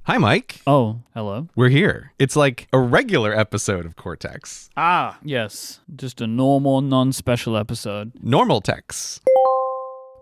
Hi, Myke. Oh, hello. We're here. It's like a regular episode of Cortex. Ah, yes. Just a normal, non-special episode. Normal Tex.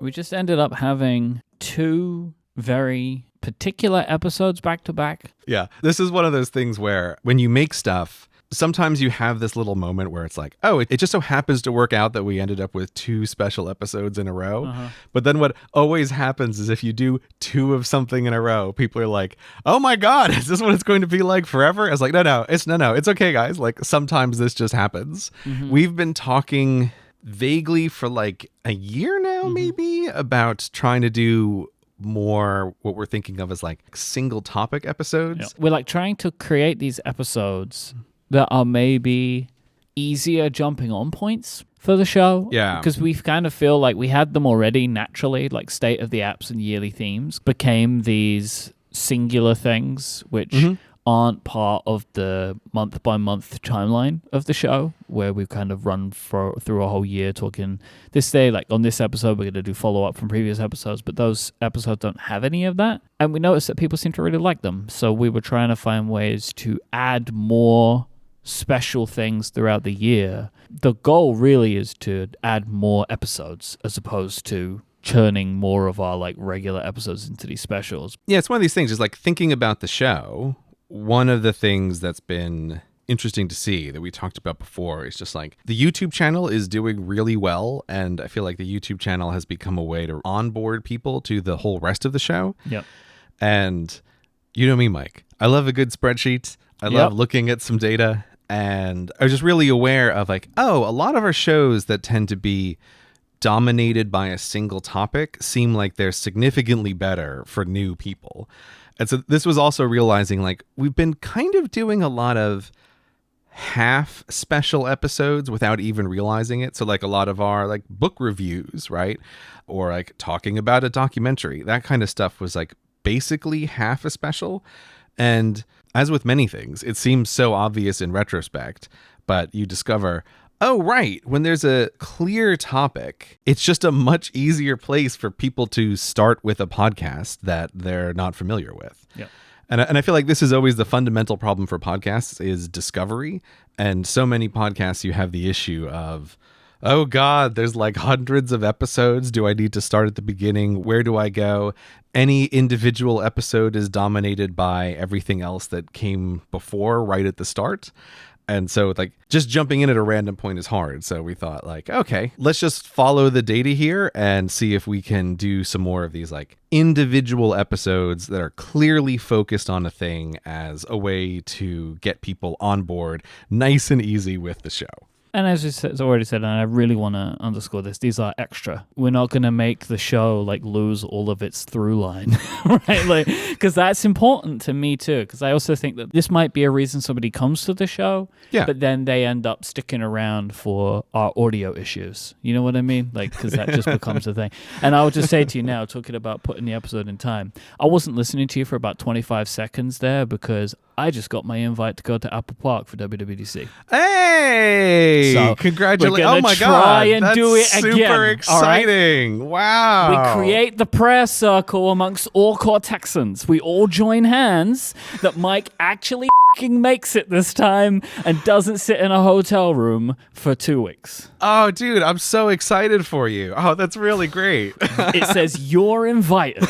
We just ended up having two very particular episodes back to back. Yeah, this is one of those things where when you make stuff, sometimes you have this little moment where it's like, oh, it just so happens to work out that we ended up with two special episodes in a row. But then what always happens is if you do two of something in a row, people are like, oh my God, is this what it's going to be like forever? It's like, no, it's okay, guys. Like sometimes this just happens. We've been talking vaguely for like a year now, maybe, about trying to do more what we're thinking of as like single topic episodes. Yeah. We're like trying to create these episodes that are maybe easier jumping on points for the show. Yeah. Because we kind of feel like we had them already naturally, like state of the apps and yearly themes became these singular things, which aren't part of the month by month timeline of the show, where we've kind of run through a whole year talking this day, like on this episode, we're going to do follow up from previous episodes, but those episodes don't have any of that. And we noticed that people seem to really like them. So we were trying to find ways to add more special things throughout the year. The goal really is to add more episodes as opposed to churning more of our like regular episodes into these specials. Yeah, it's one of these things, just like thinking about the show. One of the things that's been interesting to see that we talked about before is just like the YouTube channel is doing really well. And I feel like the YouTube channel has become a way to onboard people to the whole rest of the show. Yep. And you know me, Myke. I love a good spreadsheet. I love looking at some data. And I was just really aware of like, oh, a lot of our shows that tend to be dominated by a single topic seem like they're significantly better for new people. And so this was also realizing like we've been kind of doing a lot of half special episodes without even realizing it. So like a lot of our like book reviews, right? Or like talking about a documentary, that kind of stuff was like basically half a special. And as with many things, it seems so obvious in retrospect, but you discover, oh, right, when there's a clear topic, it's just a much easier place for people to start with a podcast that they're not familiar with. Yeah. And I feel like this is always the fundamental problem for podcasts is discovery. And so many podcasts, you have the issue of, oh God, there's like hundreds of episodes. Do I need to start at the beginning? Where do I go? Any individual episode is dominated by everything else that came before right at the start. And so like just jumping in at a random point is hard. So we thought like, okay, let's just follow the data here and see if we can do some more of these like individual episodes that are clearly focused on a thing as a way to get people on board nice and easy with the show. And as it's already said, and I really want to underscore this, these are extra. We're not going to make the show like lose all of its through line, right? Like, because that's important to me too. Because I also think that this might be a reason somebody comes to the show, but then they end up sticking around for our audio issues. You know what I mean? Like, because that just becomes a thing. And I would just say to you now, talking about putting the episode in time, I wasn't listening to you for about 25 seconds there because I just got my invite to go to Apple Park for WWDC. Hey! So congratulations. Oh my God. And that's do it super again, exciting. Right? Wow. We create the prayer circle amongst all Cortexans. We all join hands that Myke actually makes it this time and doesn't sit in a hotel room for 2 weeks. Oh, dude, I'm so excited for you. Oh, that's really great. It says you're invited.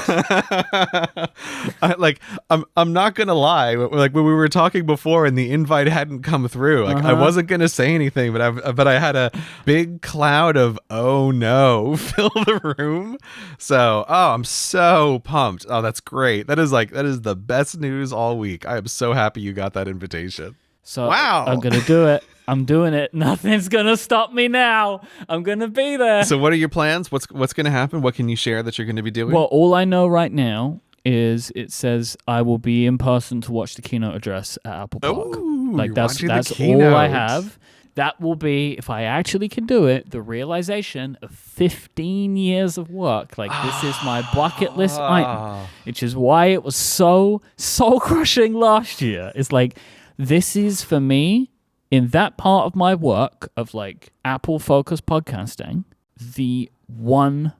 I'm not gonna lie. Like when we were talking before and the invite hadn't come through, like I wasn't gonna say anything, but I had a big cloud of oh no fill the room. So I'm so pumped. Oh, that's great. That is the best news all week. I am so happy you got that invitation. So wow. I'm gonna do it. I'm doing it. Nothing's gonna stop me now. I'm gonna be there. So what are your plans? What's gonna happen? What can you share that you're gonna be doing? Well, all I know right now is it says I will be in person to watch the keynote address at Apple Park. Ooh, like that's all I have. That will be, if I actually can do it, the realization of 15 years of work. Like this is my bucket list item, which is why it was so crushing last year. It's like this is for me in that part of my work of like Apple focused podcasting, the one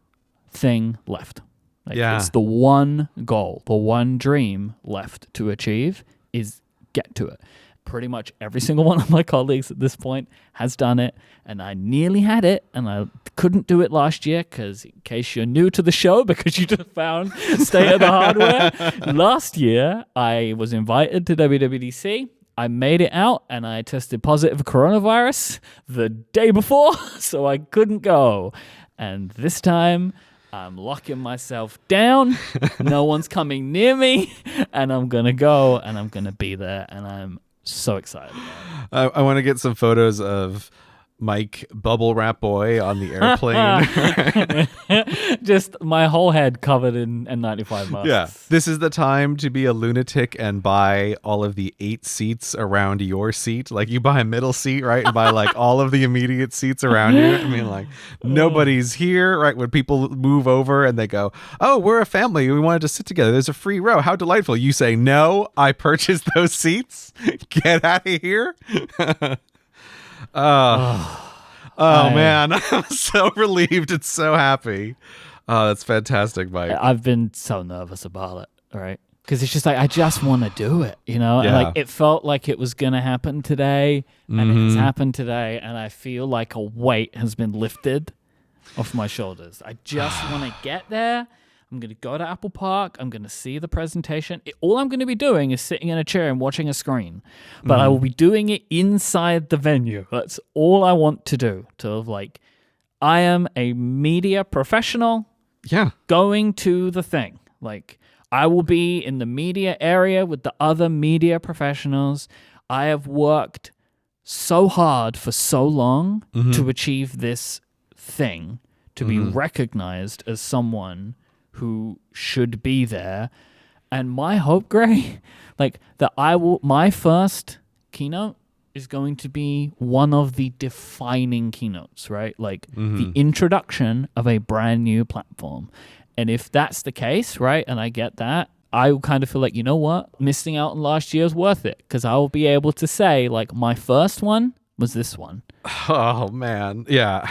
thing left. Like, Yeah. it's the one goal, the one dream left to achieve is get to it. Pretty much every single one of my colleagues at this point has done it, and I nearly had it, and I couldn't do it last year because, in case you're new to the show, because you just found State of the Hardware, last year I was invited to WWDC. I made it out, and I tested positive for coronavirus the day before, so I couldn't go. And this time, I'm locking myself down. No one's coming near me, and I'm going to go, and I'm going to be there, and I'm so excited about it. I want to get some photos of Myke bubble wrap boy on the airplane. Just my whole head covered in N95 masks. Yeah. This is the time to be a lunatic and buy all of the 8 seats around your seat. Like, you buy a middle seat, right? And buy like all of the immediate seats around you. I mean, like, nobody's here, right? When people move over and they go, oh, we're a family. We wanted to sit together. There's a free row. How delightful. You say, no, I purchased those seats. Get out of here. Man, I'm so relieved and so happy. Oh, that's fantastic, Myke. I've been so nervous about it, right? Because it's just like, I just want to do it, you know? Yeah. And like, it felt like it was going to happen today, and it has happened today, and I feel like a weight has been lifted off my shoulders. I just want to get there. I'm going to go to Apple Park. I'm going to see the presentation. All I'm going to be doing is sitting in a chair and watching a screen. But I will be doing it inside the venue. That's all I want to do. I am a media professional going to the thing. Like, I will be in the media area with the other media professionals. I have worked so hard for so long to achieve this thing, to be recognized as someone who should be there. And my hope, Gray, like, that my first keynote is going to be one of the defining keynotes, right? Like, the introduction of a brand new platform. And if that's the case, right, and I get that, I will kind of feel like, you know what? Missing out on last year is worth it, because I will be able to say, like, my first one was this one. Oh, man. Yeah.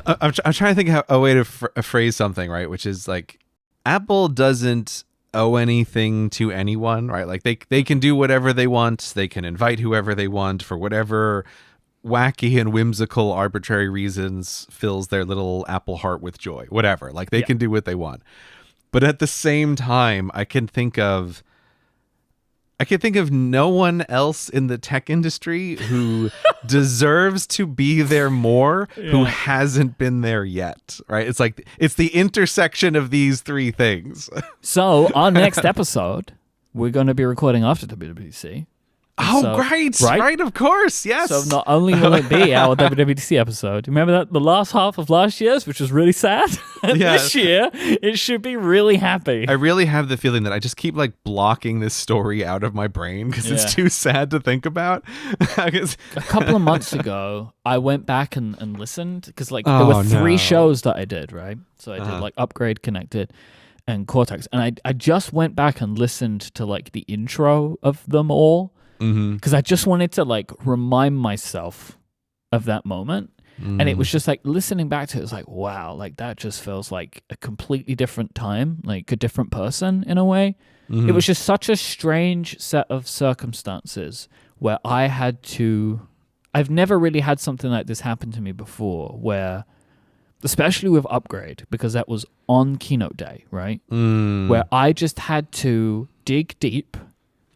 I'm trying to think of a way to phrase something, right? Which is like, Apple doesn't owe anything to anyone, right? Like, they can do whatever they want. They can invite whoever they want for whatever wacky and whimsical arbitrary reasons fills their little Apple heart with joy, whatever. Like, they can do what they want. But at the same time, I can think of no one else in the tech industry who deserves to be there more, who hasn't been there yet, right? It's like, it's the intersection of these three things. So our next episode, we're going to be recording after WWDC. Oh, So, great. Right, of course. Yes. So not only will it be our WWDC episode, remember that the last half of last year's, which was really sad? This year, it should be really happy. I really have the feeling that I just keep like blocking this story out of my brain because it's too sad to think about. A couple of months ago, I went back and listened, because like there were 3 shows that I did, right? So I did like Upgrade, Connected, and Cortex. And I just went back and listened to like the intro of them all, because I just wanted to like remind myself of that moment. And it was just like, listening back to it, was like, wow, like that just feels like a completely different time, like a different person in a way. It was just such a strange set of circumstances where I've never really had something like this happen to me before, where, especially with Upgrade, because that was on keynote day, right? Where I just had to dig deep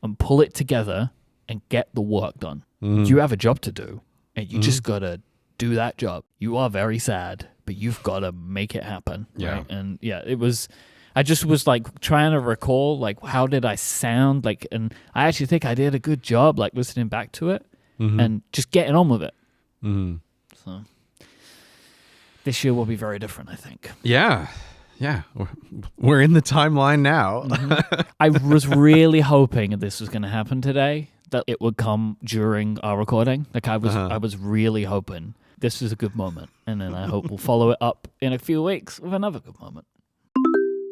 and pull it together and get the work done. You have a job to do, and you just got to do that job. You are very sad, but you've got to make it happen. Right? And I just was like trying to recall, like, how did I sound? Like, and I actually think I did a good job, like, listening back to it and just getting on with it. So this year will be very different, I think. Yeah. We're in the timeline now. I was really hoping this was going to happen today, that it would come during our recording. Like, I was really hoping this was a good moment, and then I hope we'll follow it up in a few weeks with another good moment.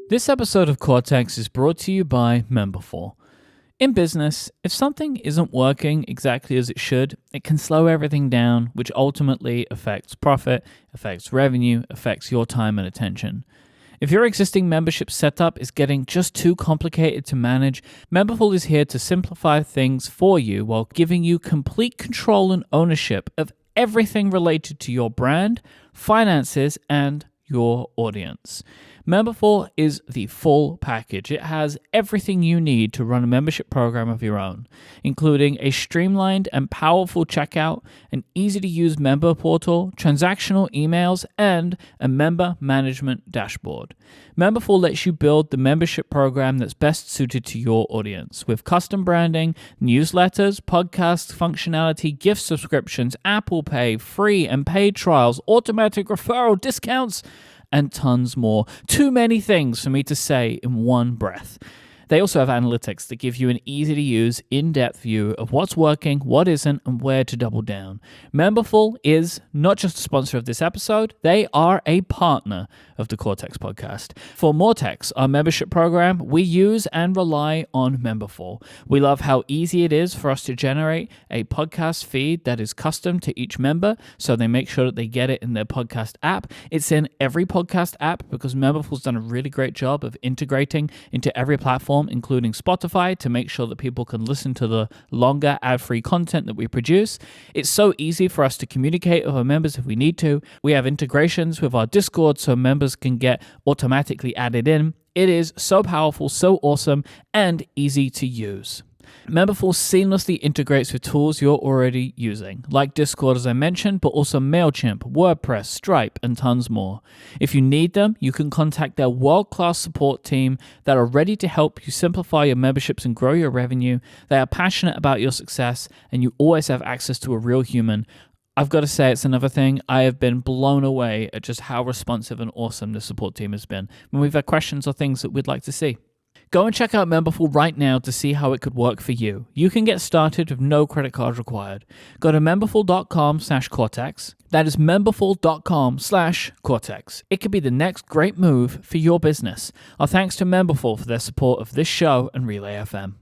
This episode of Cortex is brought to you by Memberful. In business, if something isn't working exactly as it should, it can slow everything down, which ultimately affects profit, affects revenue, affects your time and attention. If your existing membership setup is getting just too complicated to manage, Memberful is here to simplify things for you while giving you complete control and ownership of everything related to your brand, finances, and your audience. Memberful is the full package. It has everything you need to run a membership program of your own, including a streamlined and powerful checkout, an easy-to-use member portal, transactional emails, and a member management dashboard. Memberful lets you build the membership program that's best suited to your audience, with custom branding, newsletters, podcast functionality, gift subscriptions, Apple Pay, free and paid trials, automatic referral discounts, and tons more. Too many things for me to say in one breath. They also have analytics that give you an easy-to-use, in-depth view of what's working, what isn't, and where to double down. Memberful is not just a sponsor of this episode, they are a partner of the Cortex podcast. For Mortex, our membership program, we use and rely on Memberful. We love how easy it is for us to generate a podcast feed that is custom to each member, so they make sure that they get it in their podcast app. It's in every podcast app because Memberful's done a really great job of integrating into every platform, including Spotify, to make sure that people can listen to the longer ad-free content that we produce. It's so easy for us to communicate with our members if we need to. We have integrations with our Discord so members can get automatically added in. It is so powerful, so awesome, and easy to use. Memberful seamlessly integrates with tools you're already using, like Discord as I mentioned, but also MailChimp, WordPress, Stripe, and tons more. If you need them, you can contact their world-class support team that are ready to help you simplify your memberships and grow your revenue. They are passionate about your success, and you always have access to a real human. I've got to say, it's another thing. I have been blown away at just how responsive and awesome the support team has been when we've had questions or things that we'd like to see. Go and check out Memberful right now to see how it could work for you. You can get started with no credit card required. Go to memberful.com/Cortex. That is memberful.com/Cortex. It could be the next great move for your business. Our thanks to Memberful for their support of this show and Relay FM.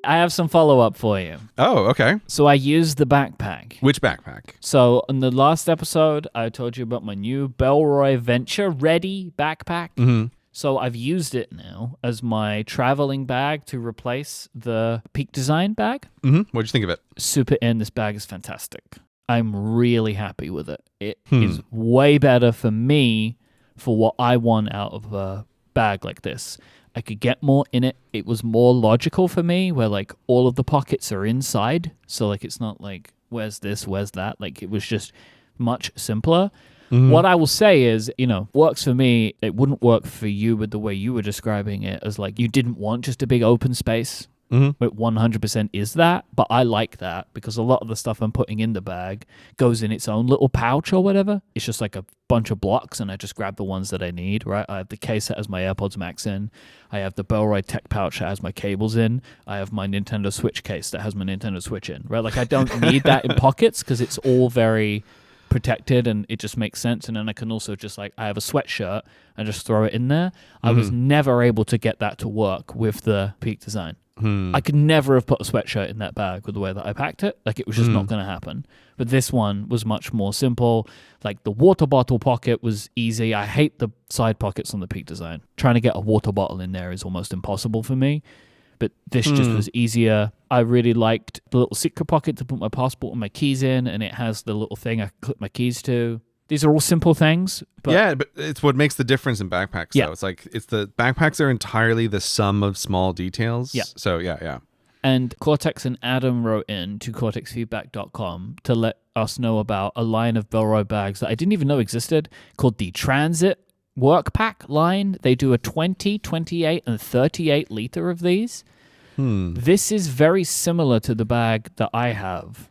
I have some follow-up for you. Oh, okay. So I used the backpack. Which backpack? So in the last episode, I told you about my new Bellroy Venture Ready backpack. Mm-hmm. So I've used it now as my traveling bag to replace the Peak Design bag. Mm-hmm. What'd you think of it? Super in. This bag is fantastic. I'm really happy with it. It is way better for me for what I want out of a bag like this. I could get more in it. It was more logical for me where like all of the pockets are inside. So like it's not like where's this, where's that. Like it was just much simpler. Mm-hmm. What I will say is, works for me. It wouldn't work for you with the way you were describing it as like you didn't want just a big open space. Mm-hmm. It 100% is that, but I like that because a lot of the stuff I'm putting in the bag goes in its own little pouch or whatever. It's just like a bunch of blocks and I just grab the ones that I need, right? I have the case that has my AirPods Max in. I have the Bellroy Tech pouch that has my cables in. I have my Nintendo Switch case that has my Nintendo Switch in, right? Like I don't need that in pockets because it's all very protected and it just makes sense. And then I can also just like, I have a sweatshirt and just throw it in there. Mm-hmm. I was never able to get that to work with the Peak Design. I could never have put a sweatshirt in that bag with the way that I packed it. Like it was just not going to happen. But this one was much more simple. Like the water bottle pocket was easy. I hate the side pockets on the Peak Design. Trying to get a water bottle in there is almost impossible for me. But this just was easier. I really liked the little secret pocket to put my passport and my keys in. And it has the little thing I clip my keys to. These are all simple things. But but it's what makes the difference in backpacks, though. It's like, the backpacks are entirely the sum of small details. Yeah. So, yeah. And Cortex and Adam wrote in to cortexfeedback.com to let us know about a line of Bellroy bags that I didn't even know existed called the Transit Work Pack line. They do a 20, 28, and 38 liter of these. This is very similar to the bag that I have,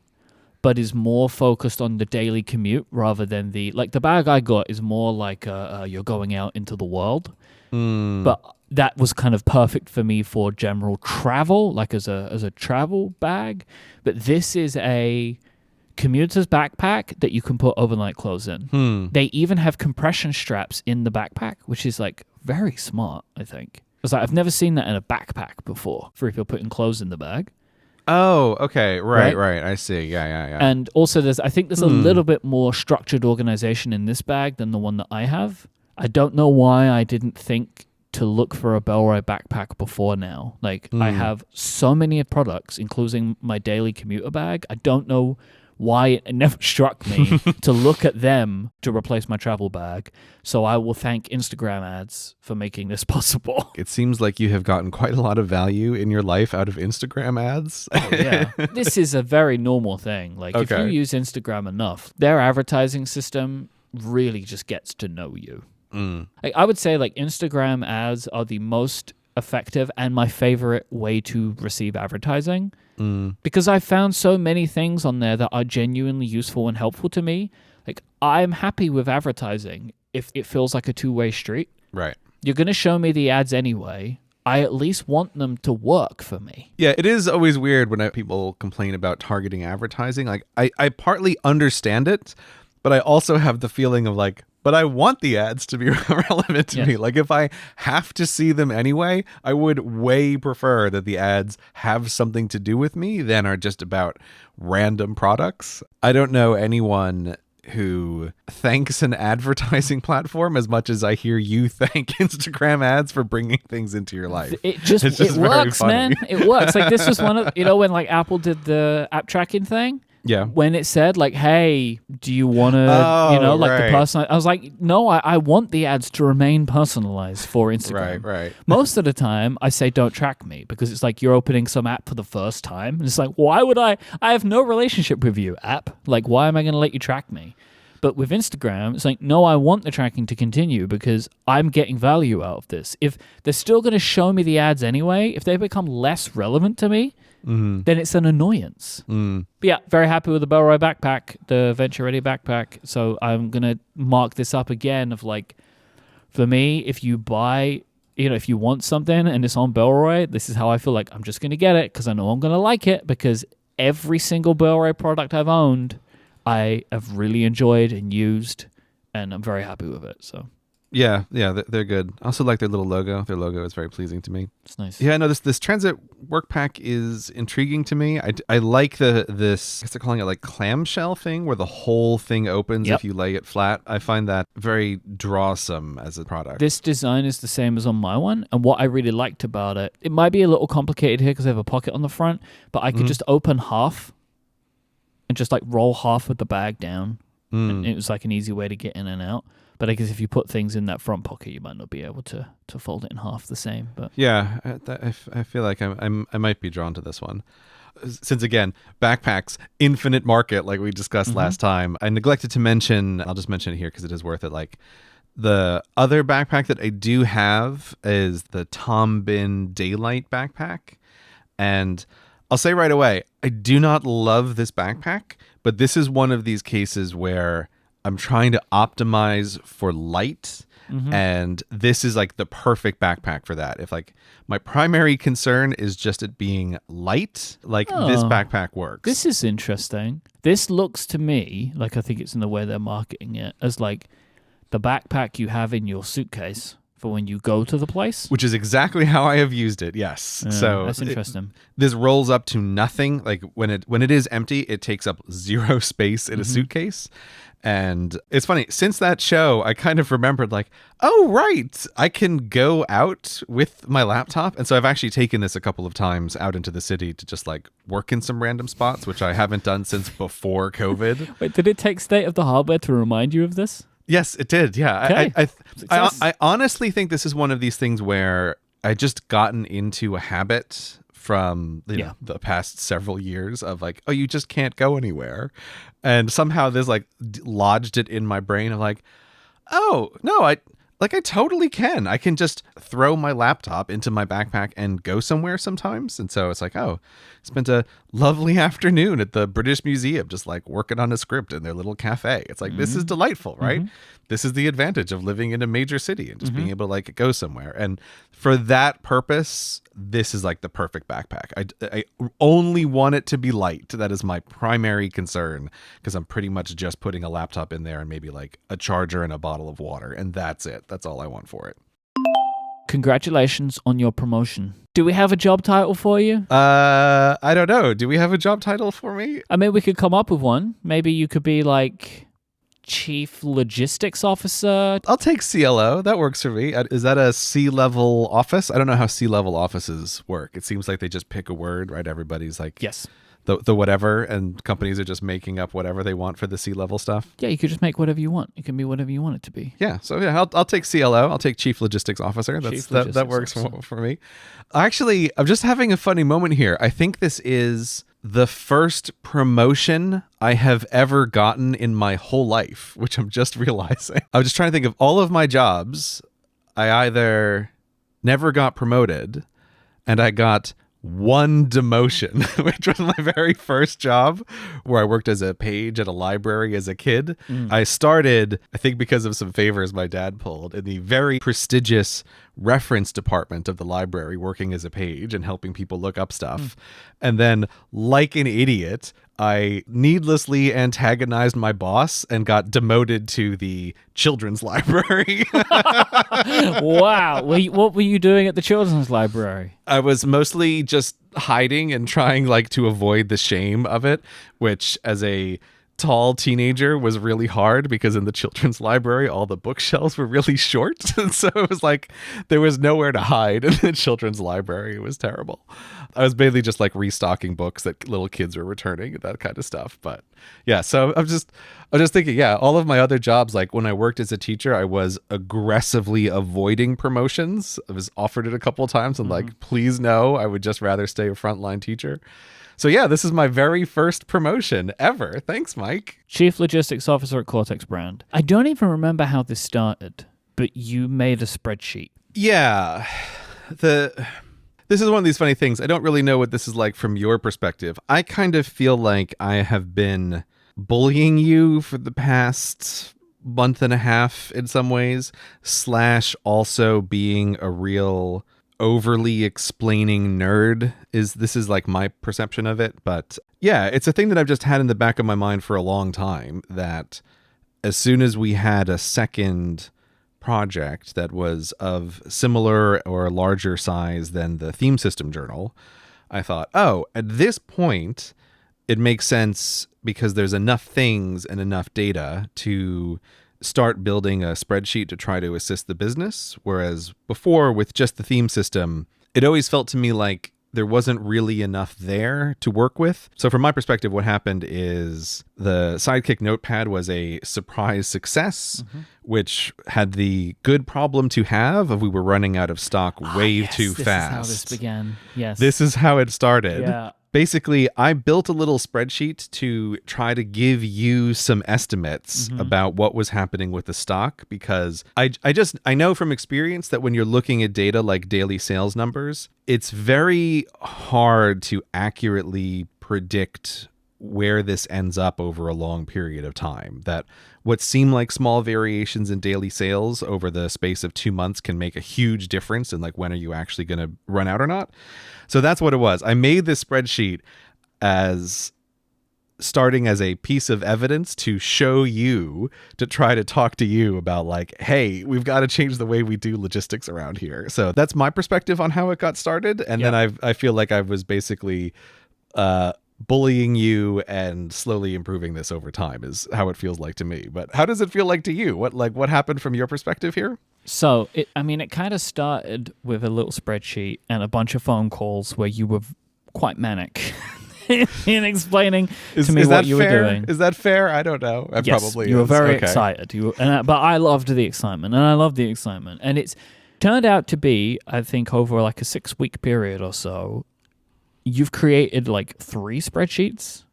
but is more focused on the daily commute rather than the bag I got is more like you're going out into the world. But that was kind of perfect for me for general travel, like as a travel bag. But this is a commuter's backpack that you can put overnight clothes in. They even have compression straps in the backpack, which is like very smart, I think. Because I've never seen that in a backpack before for if you're putting clothes in the bag. Oh, okay. Right. I see. Yeah. And also I think there's a little bit more structured organization in this bag than the one that I have. I don't know why I didn't think to look for a Bellroy backpack before now. Like, I have so many products, including my daily commuter bag. I don't know why it never struck me to look at them to replace my travel bag. So I will thank Instagram ads for making this possible. It seems like you have gotten quite a lot of value in your life out of Instagram ads. Oh, yeah. This is a very normal thing. Like, if you use Instagram enough, their advertising system really just gets to know you. Like, I would say like Instagram ads are the most effective and my favorite way to receive advertising. Because I found so many things on there that are genuinely useful and helpful to me. Like, I'm happy with advertising if it feels like a two-way street. Right. You're going to show me the ads anyway. I at least want them to work for me. Yeah, it is always weird when people complain about targeting advertising. Like, I partly understand it, but I also have the feeling of like, but I want the ads to be relevant to me. Like, if I have to see them anyway, I would way prefer that the ads have something to do with me than are just about random products. I don't know anyone who thanks an advertising platform as much as I hear you thank Instagram ads for bringing things into your life. It works, man. It works. Like, this was one of, when like Apple did the app tracking thing. Yeah. When it said like, hey, do you want to, the personal, I was like, no, I want the ads to remain personalized for Instagram. Right. Most of the time I say, don't track me, because it's like you're opening some app for the first time. And it's like, why would I have no relationship with you, app. Like, why am I going to let you track me? But with Instagram, it's like, no, I want the tracking to continue because I'm getting value out of this. If they're still going to show me the ads anyway, if they become less relevant to me, then it's an annoyance. But yeah, very happy with the Bellroy backpack, the Venture Ready backpack. So I'm going to mark this up again of like, for me, if you buy, if you want something and it's on Bellroy, this is how I feel like I'm just going to get it because I know I'm going to like it, because every single Bellroy product I've owned, I have really enjoyed and used, and I'm very happy with it. So yeah, they're good. I also like their little logo. Their logo is very pleasing to me. It's nice. Yeah, no, this transit work pack is intriguing to me. I like this, I guess they're calling it like clamshell thing, where the whole thing opens if you lay it flat. I find that very drawsome as a product. This design is the same as on my one, and what I really liked about it, it might be a little complicated here because I have a pocket on the front, but I could just open half and just like roll half of the bag down. And it was like an easy way to get in and out. But I guess if you put things in that front pocket, you might not be able to fold it in half the same. But yeah, I feel like I might be drawn to this one. Since again, backpacks, infinite market, like we discussed last time. I neglected to mention, I'll just mention it here because it is worth it. Like, the other backpack that I do have is the Bihn Daylight backpack. And I'll say right away, I do not love this backpack, but this is one of these cases where I'm trying to optimize for light, and this is like the perfect backpack for that. If like my primary concern is just it being light, like this backpack works. This is interesting. This looks to me like, I think it's in the way they're marketing it, as like the backpack you have in your suitcase for when you go to the place. Which is exactly how I have used it, yes. So that's interesting. This rolls up to nothing. Like when it is empty, it takes up zero space in a suitcase. And it's funny, since that show, I kind of remembered like, oh, right, I can go out with my laptop. And so I've actually taken this a couple of times out into the city to just like work in some random spots, which I haven't done since before COVID. Wait, did it take State of the Hardware to remind you of this? Yes, it did. Yeah. Okay. I honestly think this is one of these things where I just gotten into a habit from the past several years of like, oh, you just can't go anywhere. And somehow this like lodged it in my brain of like, oh, no, I totally can. I can just throw my laptop into my backpack and go somewhere sometimes. And so it's like, oh, spent a lovely afternoon at the British Museum just like working on a script in their little cafe. It's like, this is delightful, right? This is the advantage of living in a major city and just being able to like go somewhere. And for that purpose, this is like the perfect backpack. I only want it to be light. That is my primary concern, because I'm pretty much just putting a laptop in there and maybe like a charger and a bottle of water. And that's it. That's all I want for it. Congratulations on your promotion. Do we have a job title for you? I don't know. Do we have a job title for me? I mean, we could come up with one. Maybe you could be like chief logistics officer. I'll take CLO. That works for me. Is that a C-level office? I don't know how C-level offices work. It seems like they just pick a word, right? Everybody's like, Yes. The whatever, and companies are just making up whatever they want for the C-level stuff. Yeah, you could just make whatever you want. It can be whatever you want it to be. Yeah, so yeah, I'll take CLO. I'll take Chief Logistics Officer. That works for me. Actually, I'm just having a funny moment here. I think this is the first promotion I have ever gotten in my whole life, which I'm just realizing. I was just trying to think of all of my jobs. I either never got promoted, and I got one demotion, which was my very first job, where I worked as a page at a library as a kid. I started, I think because of some favors my dad pulled, in the very prestigious reference department of the library, working as a page and helping people look up stuff. And then, like an idiot, I needlessly antagonized my boss and got demoted to the children's library. Wow. What were you doing at the children's library? I was mostly just hiding and trying to avoid the shame of it, which as a tall teenager was really hard because in the children's library all the bookshelves were really short, and so it was like there was nowhere to hide in the children's library. It was terrible. I was mainly just restocking books that little kids were returning and that kind of stuff. But yeah, so I'm just thinking, yeah, all of my other jobs, like when I worked as a teacher, I was aggressively avoiding promotions. I was offered it a couple of times and please no, I would just rather stay a frontline teacher. So yeah, this is my very first promotion ever. Thanks, Myke. Chief Logistics Officer at Cortex Brand. I don't even remember how this started, but you made a spreadsheet. Yeah. This is one of these funny things. I don't really know what this is like from your perspective. I kind of feel like I have been bullying you for the past month and a half in some ways, / also being a real overly explaining nerd. This is my perception of it. But yeah, it's a thing that I've just had in the back of my mind for a long time, that as soon as we had a second project that was of similar or larger size than the theme system journal, I thought, oh, at this point, it makes sense because there's enough things and enough data to start building a spreadsheet to try to assist the business. Whereas before, with just the theme system, it always felt to me like there wasn't really enough there to work with. So from my perspective, what happened is the Sidekick Notepad was a surprise success, which had the good problem to have of we were running out of stock way too fast. This is how this began. Yes. This is how it started. Yeah. Basically, I built a little spreadsheet to try to give you some estimates about what was happening with the stock, because I know from experience that when you're looking at data like daily sales numbers, it's very hard to accurately predict where this ends up over a long period of time. That what seem like small variations in daily sales over the space of 2 months can make a huge difference in when are you actually going to run out or not. So that's what it was. I made this spreadsheet as starting as a piece of evidence to show you, to try to talk to you about hey, we've got to change the way we do logistics around here. So that's my perspective on how it got started. And then I feel like I was basically bullying you and slowly improving this over time is how it feels like to me. But how does it feel like to you? What happened from your perspective here? So, it kind of started with a little spreadsheet and a bunch of phone calls where you were quite manic in explaining to me what you were doing. Is that fair? I don't know. Yes, you were very excited. But I loved the excitement, and it's turned out to be, I think, over a 6-week period or so, you've created 3 spreadsheets.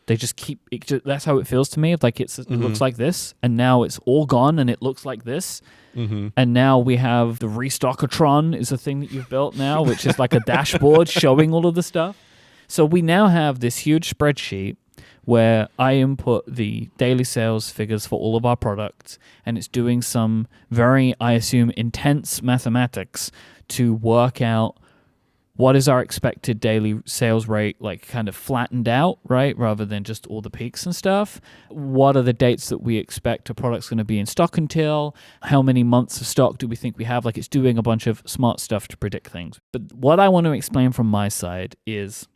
They just keep that's how it feels to me. It looks like this, and now it's all gone and it looks like this. And now we have the Restockatron is a thing that you've built now, which is like a dashboard showing all of the stuff. So we now have this huge spreadsheet where I input the daily sales figures for all of our products, and it's doing some very, I assume, intense mathematics to work out what is our expected daily sales rate, kind of flattened out, right? Rather than just all the peaks and stuff. What are the dates that we expect a product's going to be in stock until? How many months of stock do we think we have? It's doing a bunch of smart stuff to predict things. But what I want to explain from my side is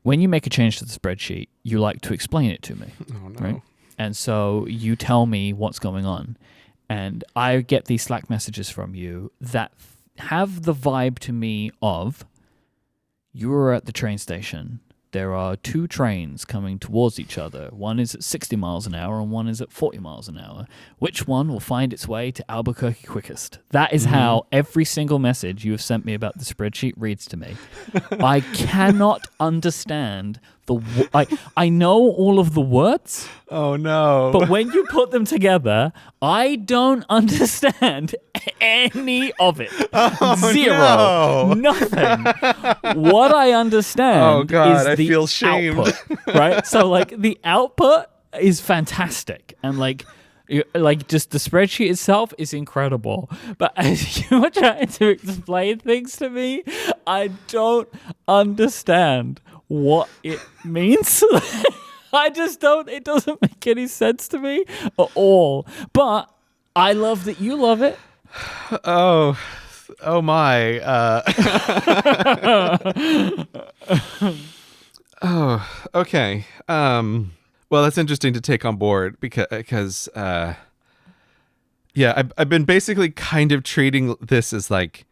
when you make a change to the spreadsheet, you like to explain it to me. Oh, no. Right? And so you tell me what's going on. And I get these Slack messages from you that have the vibe to me of you are at the train station. There are 2 trains coming towards each other. One is at 60 miles an hour and one is at 40 miles an hour. Which one will find its way to Albuquerque quickest? That is how every single message you have sent me about the spreadsheet reads to me. I cannot understand I know all of the words. Oh, no. But when you put them together, I don't understand any of it. Oh, Zero. No. Nothing. What I understand is I the feel shamed. output, right? So, like, the output is fantastic. And, like just the spreadsheet itself is incredible. But as you are trying to explain things to me, I don't understand what it means. I just don't. It doesn't make any sense to me at all. But I love that you love it. Oh my. Oh, okay. Well, that's interesting to take on board because yeah, I've been basically kind of treating this as like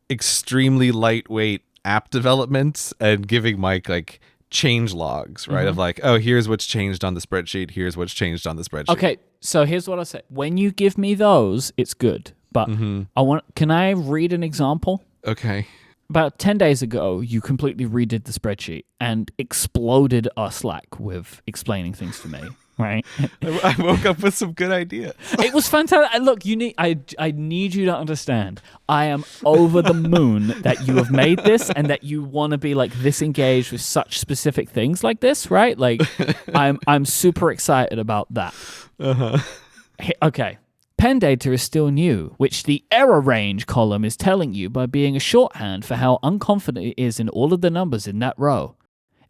extremely lightweight app development and giving Myke like change logs, right? Of like, oh, here's what's changed on the spreadsheet. Here's what's changed on the spreadsheet. Okay, so here's what I say. When you give me those, it's good. But can I read an example? Okay. About 10 days ago, you completely redid the spreadsheet and exploded our Slack with explaining things to me, right? I woke up with some good ideas. It was fantastic. Look, I need you to understand. I am over the moon that you have made this and that you want to be like this engaged with such specific things like this, right? Like, I'm super excited about that. Okay. Pen data is still new, which the error range column is telling you by being a shorthand for how unconfident it is in all of the numbers in that row.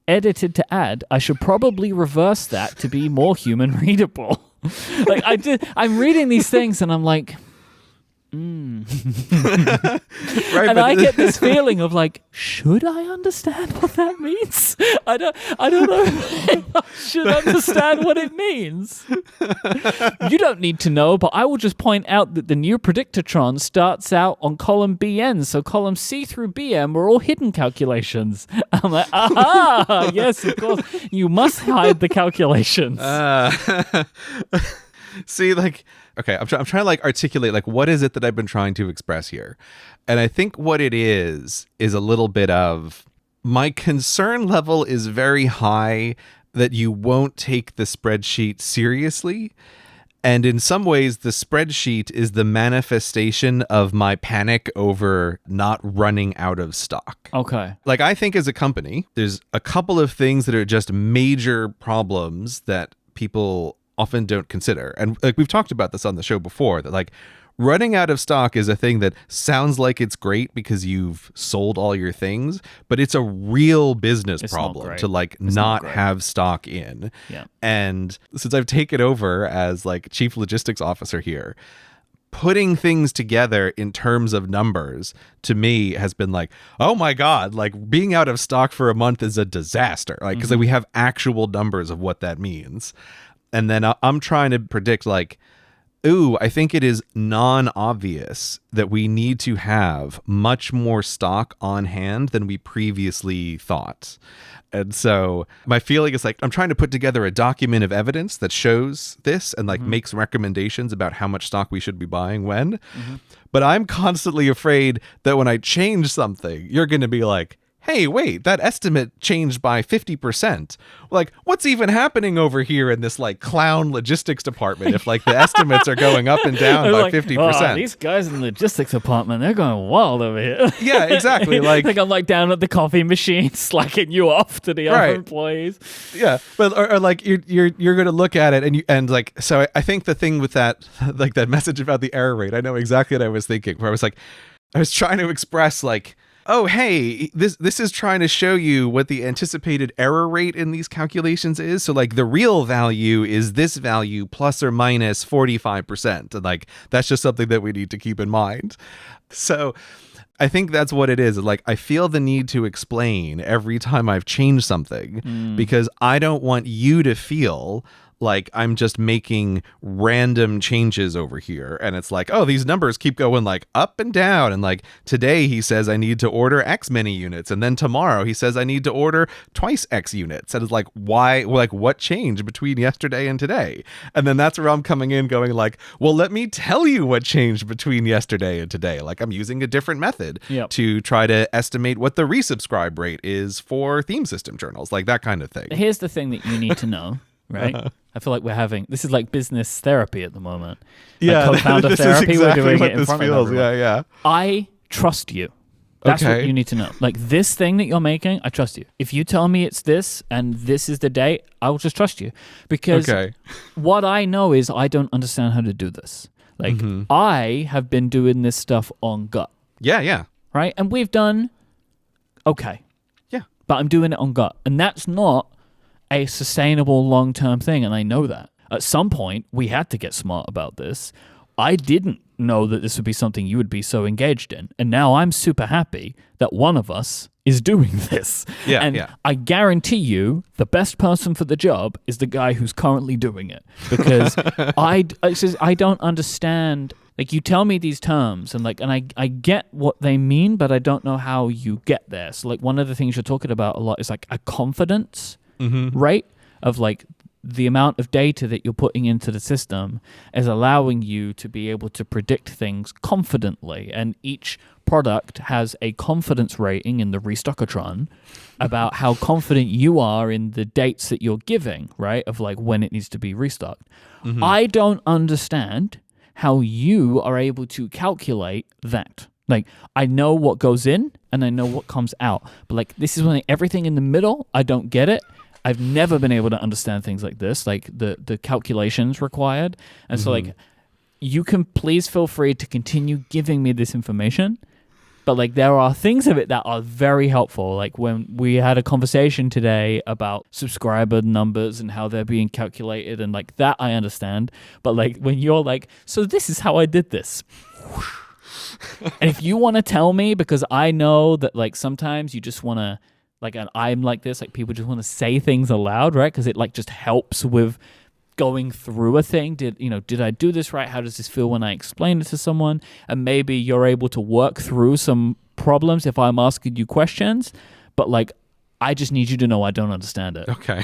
Edited to add, I should probably reverse that to be more human readable. Like I'm reading these things and I'm like, Right, and I get this feeling of like, should I understand what that means? I don't know if I should understand what it means. You don't need to know, but I will just point out that the new predictotron starts out on column BN, so column C through BM are all hidden calculations. I'm like, aha, yes, of course. You must hide the calculations. See, like, okay, I'm trying to like articulate like what is it that I've been trying to express here, and I think what it is a little bit of my concern level is very high that you won't take the spreadsheet seriously, and in some ways the spreadsheet is the manifestation of my panic over not running out of stock. Okay, like I think as a company, there's a couple of things that are just major problems that people often don't consider. And like we've talked about this on the show before, that like running out of stock is a thing that sounds like it's great because you've sold all your things, but it's a real business problem to like not have stock in. Yeah. And since I've taken over as like chief logistics officer here, putting things together in terms of numbers to me has been like, oh my God, like being out of stock for a month is a disaster. Like, because like, we have actual numbers of what that means. And then I'm trying to predict like, ooh, I think it is non-obvious that we need to have much more stock on hand than we previously thought. And so my feeling is like, I'm trying to put together a document of evidence that shows this and like makes recommendations about how much stock we should be buying when. But I'm constantly afraid that when I change something, you're going to be like, hey, wait, that estimate changed by 50%. Like, what's even happening over here in this like clown logistics department if like the estimates are going up and down by 50%? Oh, these guys in the logistics department, they're going wild over here. Yeah, exactly. Like, I think I'm like down at the coffee machine slacking you off to the other employees. Yeah, but or like you're going to look at it and like, so I think the thing with that, like that message about the error rate, I know exactly what I was thinking, where I was like, I was trying to express like, oh, hey, this is trying to show you what the anticipated error rate in these calculations is. So like the real value is this value plus or minus 45%. And like, that's just something that we need to keep in mind. So I think that's what it is. Like, I feel the need to explain every time I've changed something because I don't want you to feel like I'm just making random changes over here. And it's like, oh, these numbers keep going like up and down. And like today he says I need to order X many units. And then tomorrow he says I need to order twice X units. And it's like, why? Like, what changed between yesterday and today? And then that's where I'm coming in going like, well, let me tell you what changed between yesterday and today. Like I'm using a different method to try to estimate what the resubscribe rate is for theme system journals, like that kind of thing. Here's the thing that you need to know, right? I feel like this is like business therapy at the moment. Yeah, like co-founder this therapy. is exactly We're doing what it in this front feels. of everyone. Yeah. I trust you. That's what you need to know. Like this thing that you're making, I trust you. If you tell me it's this and this is the date, I will just trust you. Because what I know is I don't understand how to do this. Like I have been doing this stuff on gut. Yeah. Right? And we've done okay. Yeah. But I'm doing it on gut. And that's not a sustainable long-term thing. And I know that. At some point, we had to get smart about this. I didn't know that this would be something you would be so engaged in. And now I'm super happy that one of us is doing this. And I guarantee you the best person for the job is the guy who's currently doing it. Because I don't understand. Like you tell me these terms and I get what they mean, but I don't know how you get there. So like one of the things you're talking about a lot is like a confidence rate of like the amount of data that you're putting into the system is allowing you to be able to predict things confidently. And each product has a confidence rating in the Restockatron about how confident you are in the dates that you're giving, right? Of like when it needs to be restocked. I don't understand how you are able to calculate that. Like, I know what goes in and I know what comes out. But like, this is when everything in the middle, I don't get it. I've never been able to understand things like this, like the calculations required. And so like, you can please feel free to continue giving me this information. But like, there are things of it that are very helpful. Like when we had a conversation today about subscriber numbers and how they're being calculated and like that I understand. But like when you're like, so this is how I did this. And if you want to tell me, because I know that like sometimes you just want to, like, and I'm like this, like people just want to say things aloud, right? Because it like just helps with going through a thing. Did I do this right? How does this feel when I explain it to someone? And maybe you're able to work through some problems if I'm asking you questions. But like, I just need you to know I don't understand it. Okay.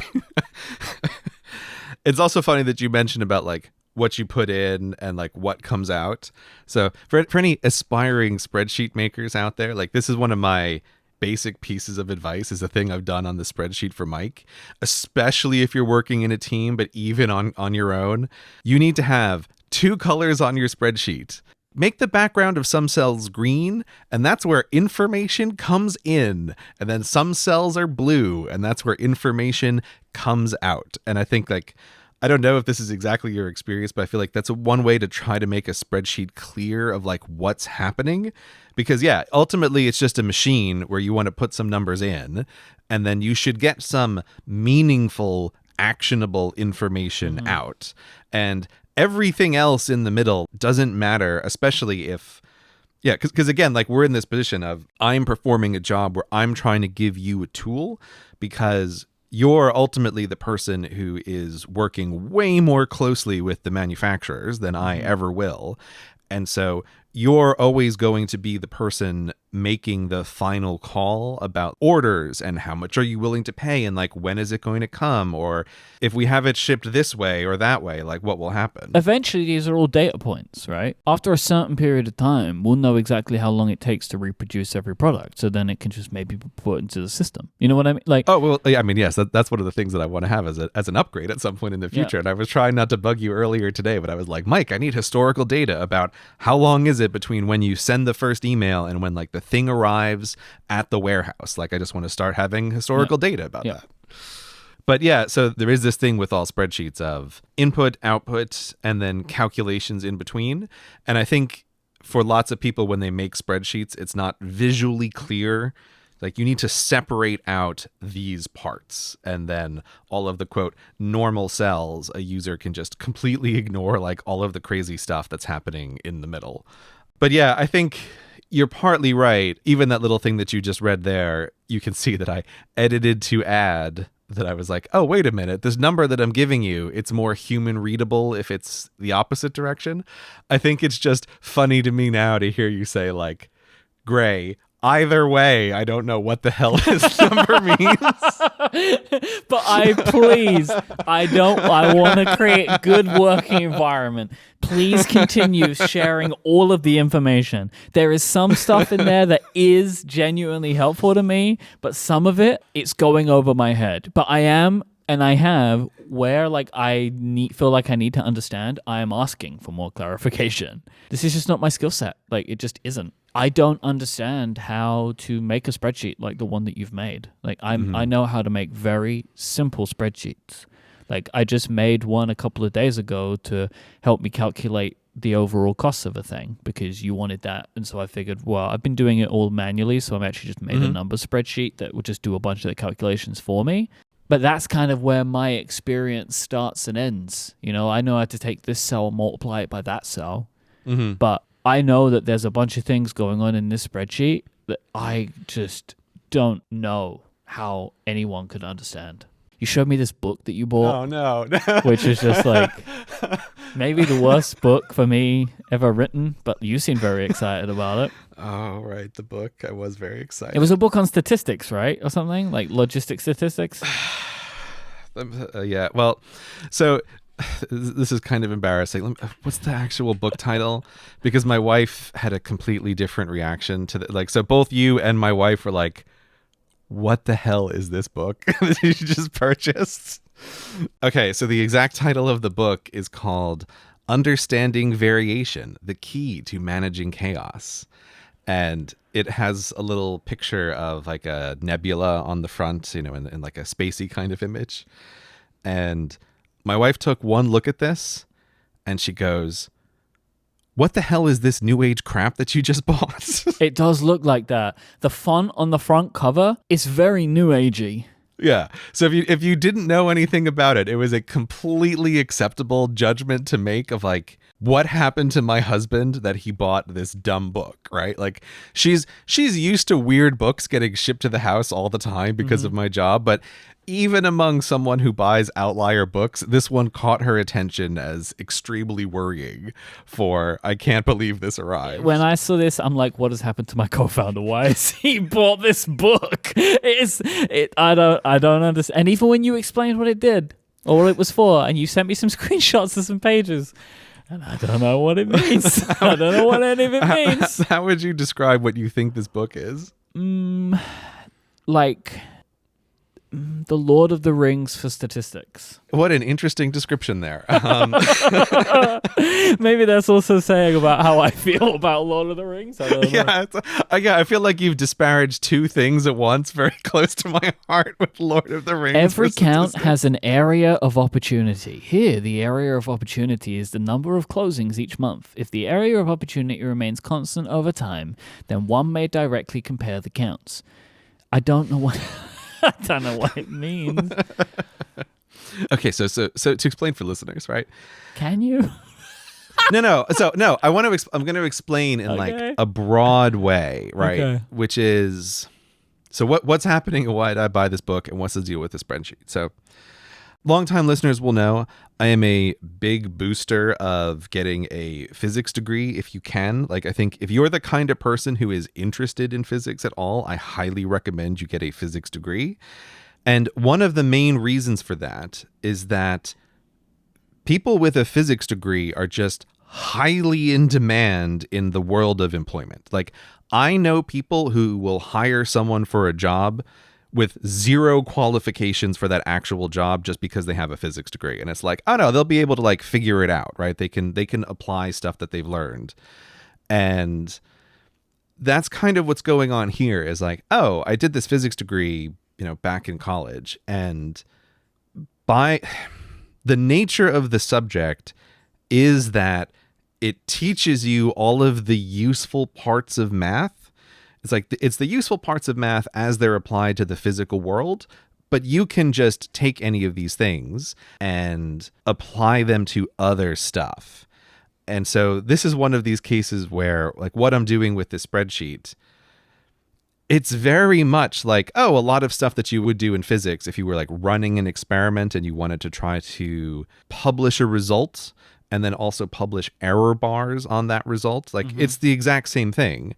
It's also funny that you mentioned about like what you put in and like what comes out. So for any aspiring spreadsheet makers out there, like this is one of my basic pieces of advice, is a thing I've done on the spreadsheet for Myke, especially if you're working in a team, but even on your own. You need to have 2 colors on your spreadsheet. Make the background of some cells green, and that's where information comes in. And then some cells are blue, and that's where information comes out. And I think like, I don't know if this is exactly your experience, but I feel like that's one way to try to make a spreadsheet clear of like what's happening. Because ultimately it's just a machine where you want to put some numbers in and then you should get some meaningful, actionable information out. And everything else in the middle doesn't matter, especially if, because again, like we're in this position of I'm performing a job where I'm trying to give you a tool because you're ultimately the person who is working way more closely with the manufacturers than I ever will. And so you're always going to be the person making the final call about orders and how much are you willing to pay and like when is it going to come, or if we have it shipped this way or that way, like what will happen. Eventually these are all data points, right? After a certain period of time we'll know exactly how long it takes to reproduce every product, so then it can just maybe be put into the system. You know what I mean? Like, oh well, I mean, yes, that's one of the things that I want to have as an upgrade at some point in the future. And I was trying not to bug you earlier today, but I was like, Myke, I need historical data about how long is it between when you send the first email and when like the thing arrives at the warehouse. Like I just want to start having historical data about that. But so there is this thing with all spreadsheets of input, output, and then calculations in between. And I think for lots of people when they make spreadsheets, it's not visually clear. Like you need to separate out these parts, and then all of the quote normal cells, a user can just completely ignore like all of the crazy stuff that's happening in the middle. But I think you're partly right. Even that little thing that you just read there, you can see that I edited to add that I was like, oh, wait a minute, this number that I'm giving you, it's more human readable if it's the opposite direction. I think it's just funny to me now to hear you say like, Gray, either way, I don't know what the hell this number means. But I want to create a good working environment. Please continue sharing all of the information. There is some stuff in there that is genuinely helpful to me, but some of it's going over my head. But I am, and I have, where like feel like I need to understand, I am asking for more clarification. This is just not my skill set. Like, it just isn't. I don't understand how to make a spreadsheet like the one that you've made. Like, I know how to make very simple spreadsheets. Like, I just made one a couple of days ago to help me calculate the overall costs of a thing because you wanted that. And so I figured, well, I've been doing it all manually, so I've actually just made a number spreadsheet that would just do a bunch of the calculations for me. But that's kind of where my experience starts and ends. You know, I know how to take this cell and multiply it by that cell. But I know that there's a bunch of things going on in this spreadsheet that I just don't know how anyone could understand. You showed me this book that you bought. Oh, no. Which is just like maybe the worst book for me ever written, but you seem very excited about it. Oh, right. The book. I was very excited. It was a book on statistics, right? Or something like logistic statistics. Yeah. Well, so this is kind of embarrassing. What's the actual book title? Because my wife had a completely different reaction to so both you and my wife were like, what the hell is this book that you just purchased? Okay, so the exact title of the book is called Understanding Variation, the Key to Managing Chaos. And it has a little picture of like a nebula on the front, you know, in like a spacey kind of image. And my wife took one look at this and she goes, what the hell is this new age crap that you just bought? It does look like that. The font on the front cover is very new agey. Yeah. So if you didn't know anything about it, it was a completely acceptable judgment to make of like, what happened to my husband that he bought this dumb book, right? Like she's used to weird books getting shipped to the house all the time because of my job, but even among someone who buys outlier books, this one caught her attention as extremely worrying for, I can't believe this arrived. When I saw this, I'm like, what has happened to my co-founder? Why has he bought this book? I don't understand. And even when you explained what it did or what it was for, and you sent me some screenshots of some pages, and I don't know what it means. I don't know what any of it means. How would you describe what you think this book is? Like the Lord of the Rings for statistics. What an interesting description there. Maybe that's also saying about how I feel about Lord of the Rings. I don't know. I feel like you've disparaged two things at once, very close to my heart with Lord of the Rings. Every count has an area of opportunity. Here, the area of opportunity is the number of closings each month. If the area of opportunity remains constant over time, then one may directly compare the counts. I don't know what it means. Okay, so to explain for listeners, right? Can you? No. So no, I'm going to explain in like a broad way, right? Okay. Which is, so what's happening and why did I buy this book and what's the deal with the spreadsheet? So longtime listeners will know I am a big booster of getting a physics degree if you can. Like, I think if you're the kind of person who is interested in physics at all, I highly recommend you get a physics degree. And one of the main reasons for that is that people with a physics degree are just highly in demand in the world of employment. Like, I know people who will hire someone for a job with zero qualifications for that actual job just because they have a physics degree. And it's like, oh no, they'll be able to like figure it out, right? They can apply stuff that they've learned. And that's kind of what's going on here is like, oh, I did this physics degree, you know, back in college. And by the nature of the subject is that it teaches you all of the useful parts of math. It's like it's the useful parts of math as they're applied to the physical world, but you can just take any of these things and apply them to other stuff. And so this is one of these cases where like what I'm doing with this spreadsheet, it's very much like, a lot of stuff that you would do in physics if you were like running an experiment and you wanted to try to publish a result and then also publish error bars on that result. Like it's the exact same thing.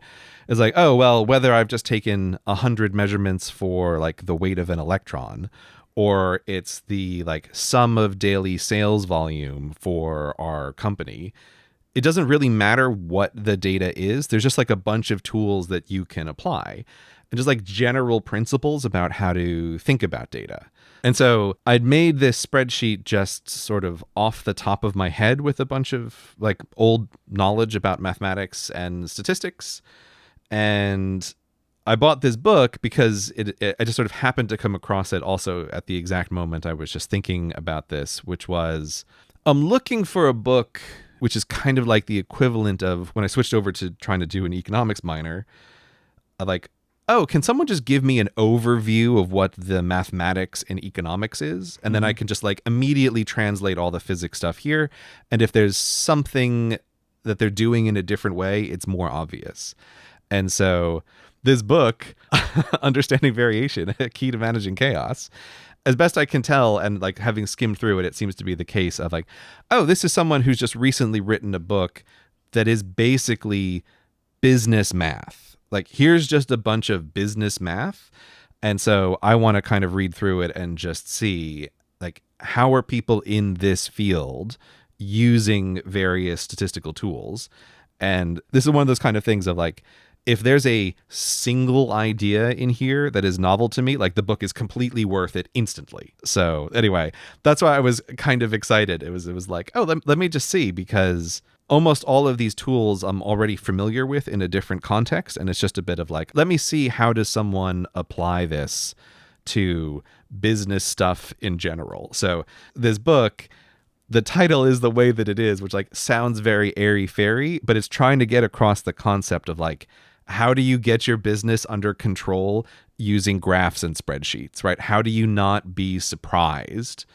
It's like, whether I've just taken 100 measurements for like the weight of an electron, or it's the like sum of daily sales volume for our company, it doesn't really matter what the data is. There's just like a bunch of tools that you can apply and just like general principles about how to think about data. And so I'd made this spreadsheet just sort of off the top of my head with a bunch of like old knowledge about mathematics and statistics. And I bought this book because I just sort of happened to come across it also at the exact moment I was just thinking about this, which was I'm looking for a book which is kind of like the equivalent of when I switched over to trying to do an economics minor, like, can someone just give me an overview of what the mathematics in economics is? And then I can just like immediately translate all the physics stuff here. And if there's something that they're doing in a different way, it's more obvious. And so this book, Understanding Variation, A Key to Managing Chaos, as best I can tell, and like having skimmed through it, it seems to be the case of like, this is someone who's just recently written a book that is basically business math. Like, here's just a bunch of business math. And so I want to kind of read through it and just see, like, how are people in this field using various statistical tools? And this is one of those kind of things of like, if there's a single idea in here that is novel to me, like the book is completely worth it instantly. So anyway, that's why I was kind of excited. It was like, let me just see, because almost all of these tools I'm already familiar with in a different context. And it's just a bit of like, let me see, how does someone apply this to business stuff in general? So this book, the title is the way that it is, which like sounds very airy-fairy, but it's trying to get across the concept of like, how do you get your business under control using graphs and spreadsheets, right? How do you not be surprised?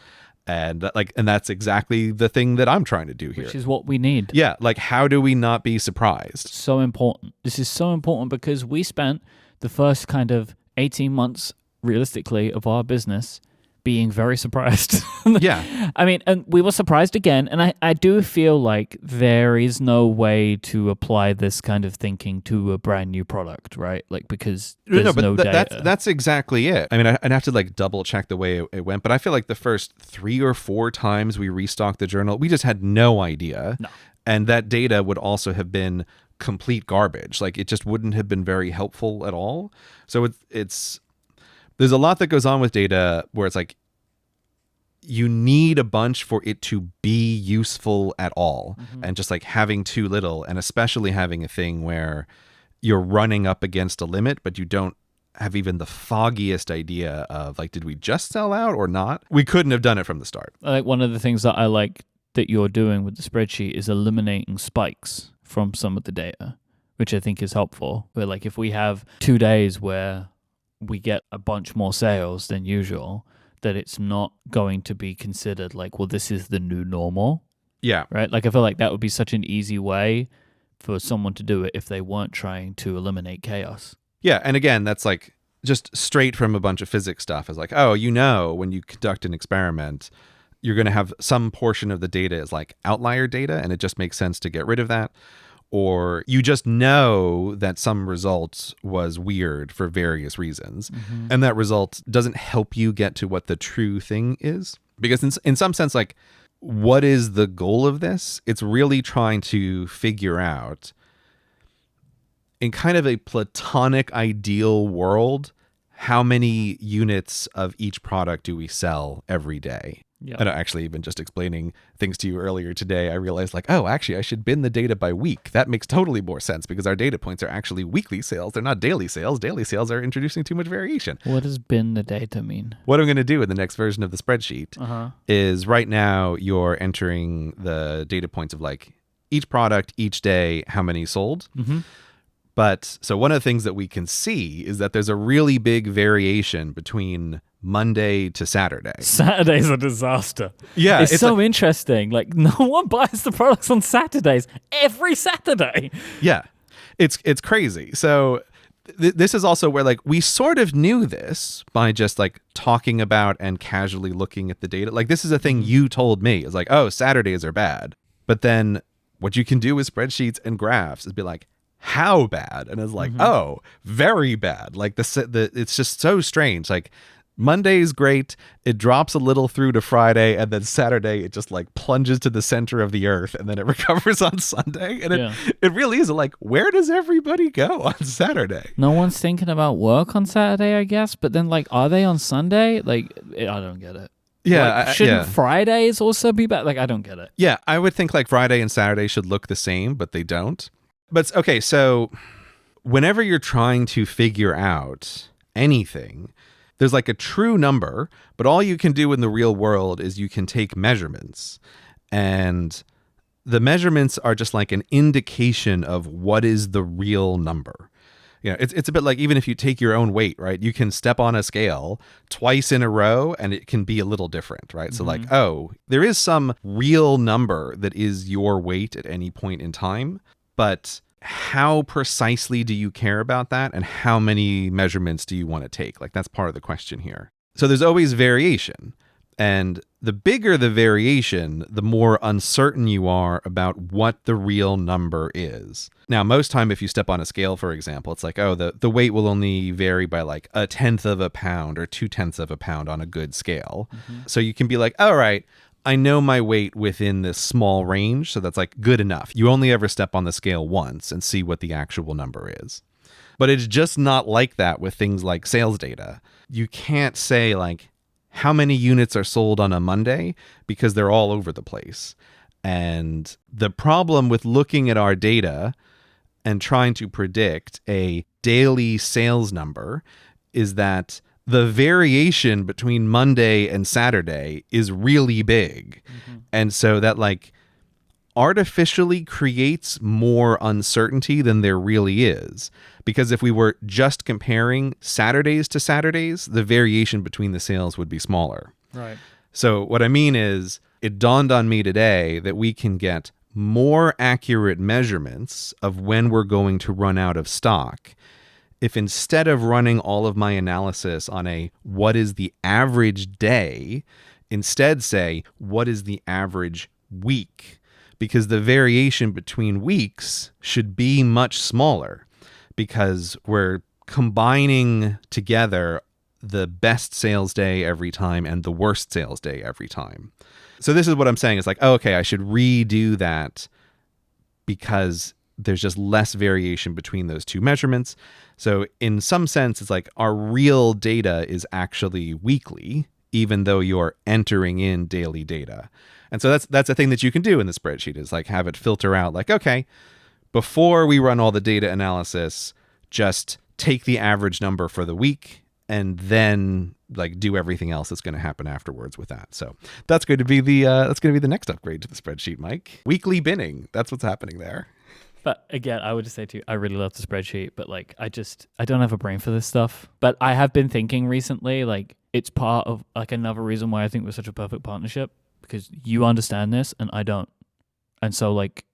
And that's exactly the thing that I'm trying to do here. Which is what we need. Yeah, like how do we not be surprised? So important. This is so important because we spent the first kind of 18 months realistically of our business being very surprised. Yeah. I mean, and we were surprised again. And I do feel like there is no way to apply this kind of thinking to a brand new product, right? Like, because there's no data. That's exactly it. I mean, I'd have to like double check the way it went, but I feel like the first 3 or 4 times we restocked the journal, we just had no idea. No. And that data would also have been complete garbage. Like, it just wouldn't have been very helpful at all. So it's there's a lot that goes on with data where it's like you need a bunch for it to be useful at all. And just like having too little, and especially having a thing where you're running up against a limit, but you don't have even the foggiest idea of like, did we just sell out or not? We couldn't have done it from the start. I think one of the things that I like that you're doing with the spreadsheet is eliminating spikes from some of the data, which I think is helpful. Where like if we have 2 days where we get a bunch more sales than usual, that it's not going to be considered like, well, this is the new normal. Yeah. Right? Like, I feel like that would be such an easy way for someone to do it if they weren't trying to eliminate chaos. Yeah. And again, that's like just straight from a bunch of physics stuff. Is like, when you conduct an experiment, you're going to have some portion of the data is like outlier data, and it just makes sense to get rid of that. Or you just know that some result was weird for various reasons. And that result doesn't help you get to what the true thing is. Because in some sense, like, what is the goal of this? It's really trying to figure out, in kind of a platonic ideal world, how many units of each product do we sell every day? Yep. And actually, even just explaining things to you earlier today, I realized like, actually, I should bin the data by week. That makes totally more sense because our data points are actually weekly sales. They're not daily sales. Daily sales are introducing too much variation. What does bin the data mean? What I'm going to do in the next version of the spreadsheet is right now you're entering the data points of like each product, each day, how many sold. But so one of the things that we can see is that there's a really big variation between Monday to Saturday. Saturday's a disaster. Yeah. It's so like, interesting. Like, no one buys the products on Saturdays every Saturday. Yeah. It's crazy. So this is also where like we sort of knew this by just like talking about and casually looking at the data. Like this is a thing you told me. It's like, oh, Saturdays are bad. But then what you can do with spreadsheets and graphs is be like, how bad? And it's like, oh, very bad. Like it's just so strange. Like Monday's great. It drops a little through to Friday, and then Saturday it just like plunges to the center of the earth, and then it recovers on Sunday. And it really is like, where does everybody go on Saturday? No one's thinking about work on Saturday, I guess. But then, like, are they on Sunday? Like, I don't get it. Yeah, like, shouldn't Fridays also be bad? Like, I don't get it. Yeah, I would think like Friday and Saturday should look the same, but they don't. But okay, so whenever you're trying to figure out anything, there's like a true number, but all you can do in the real world is you can take measurements. And the measurements are just like an indication of what is the real number. You know, it's a bit like even if you take your own weight, right? You can step on a scale twice in a row and it can be a little different, right? So like, oh, there is some real number that is your weight at any point in time, but how precisely do you care about that, and how many measurements do you want to take? Like that's part of the question here. So there's always variation, and the bigger the variation, the more uncertain you are about what the real number is. Now, most time if you step on a scale, for example, it's like, oh, the weight will only vary by like 1/10 of a pound or 2/10 of a pound on a good scale. So you can be like, all right, I know my weight within this small range, so that's like good enough. You only ever step on the scale once and see what the actual number is. But it's just not like that with things like sales data. You can't say like how many units are sold on a Monday because they're all over the place. And the problem with looking at our data and trying to predict a daily sales number is that the variation between Monday and Saturday is really big. And so that like artificially creates more uncertainty than there really is. Because if we were just comparing Saturdays to Saturdays, the variation between the sales would be smaller. Right. So what I mean is, it dawned on me today that we can get more accurate measurements of when we're going to run out of stock if instead of running all of my analysis on a what is the average day, instead say what is the average week, because the variation between weeks should be much smaller because we're combining together the best sales day every time and the worst sales day every time. So this is what I'm saying. It's like, oh, okay, I should redo that because there's just less variation between those two measurements. So in some sense, it's like our real data is actually weekly, even though you're entering in daily data. And so that's a thing that you can do in the spreadsheet, is like have it filter out like, okay, before we run all the data analysis, just take the average number for the week and then like do everything else that's going to happen afterwards with that. So that's going to be the next upgrade to the spreadsheet, Myke. Weekly binning. That's what's happening there. But again, I would just say to you, I really love the spreadsheet, but like I don't have a brain for this stuff. But I have been thinking recently, like it's part of like another reason why I think we're such a perfect partnership, because you understand this and I don't. And so like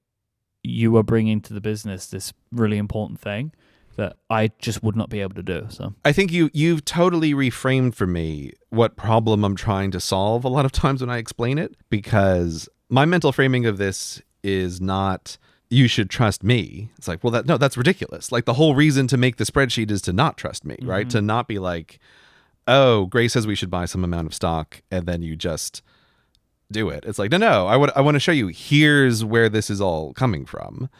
you are bringing to the business this really important thing that I just would not be able to do. So I think you've totally reframed for me what problem I'm trying to solve a lot of times when I explain it, because my mental framing of this is not you should trust me. It's like, well, that's ridiculous. Like the whole reason to make the spreadsheet is to not trust me, right? To not be like, oh, Gray says we should buy some amount of stock, and then you just do it. It's like, no, I want to show you here's where this is all coming from.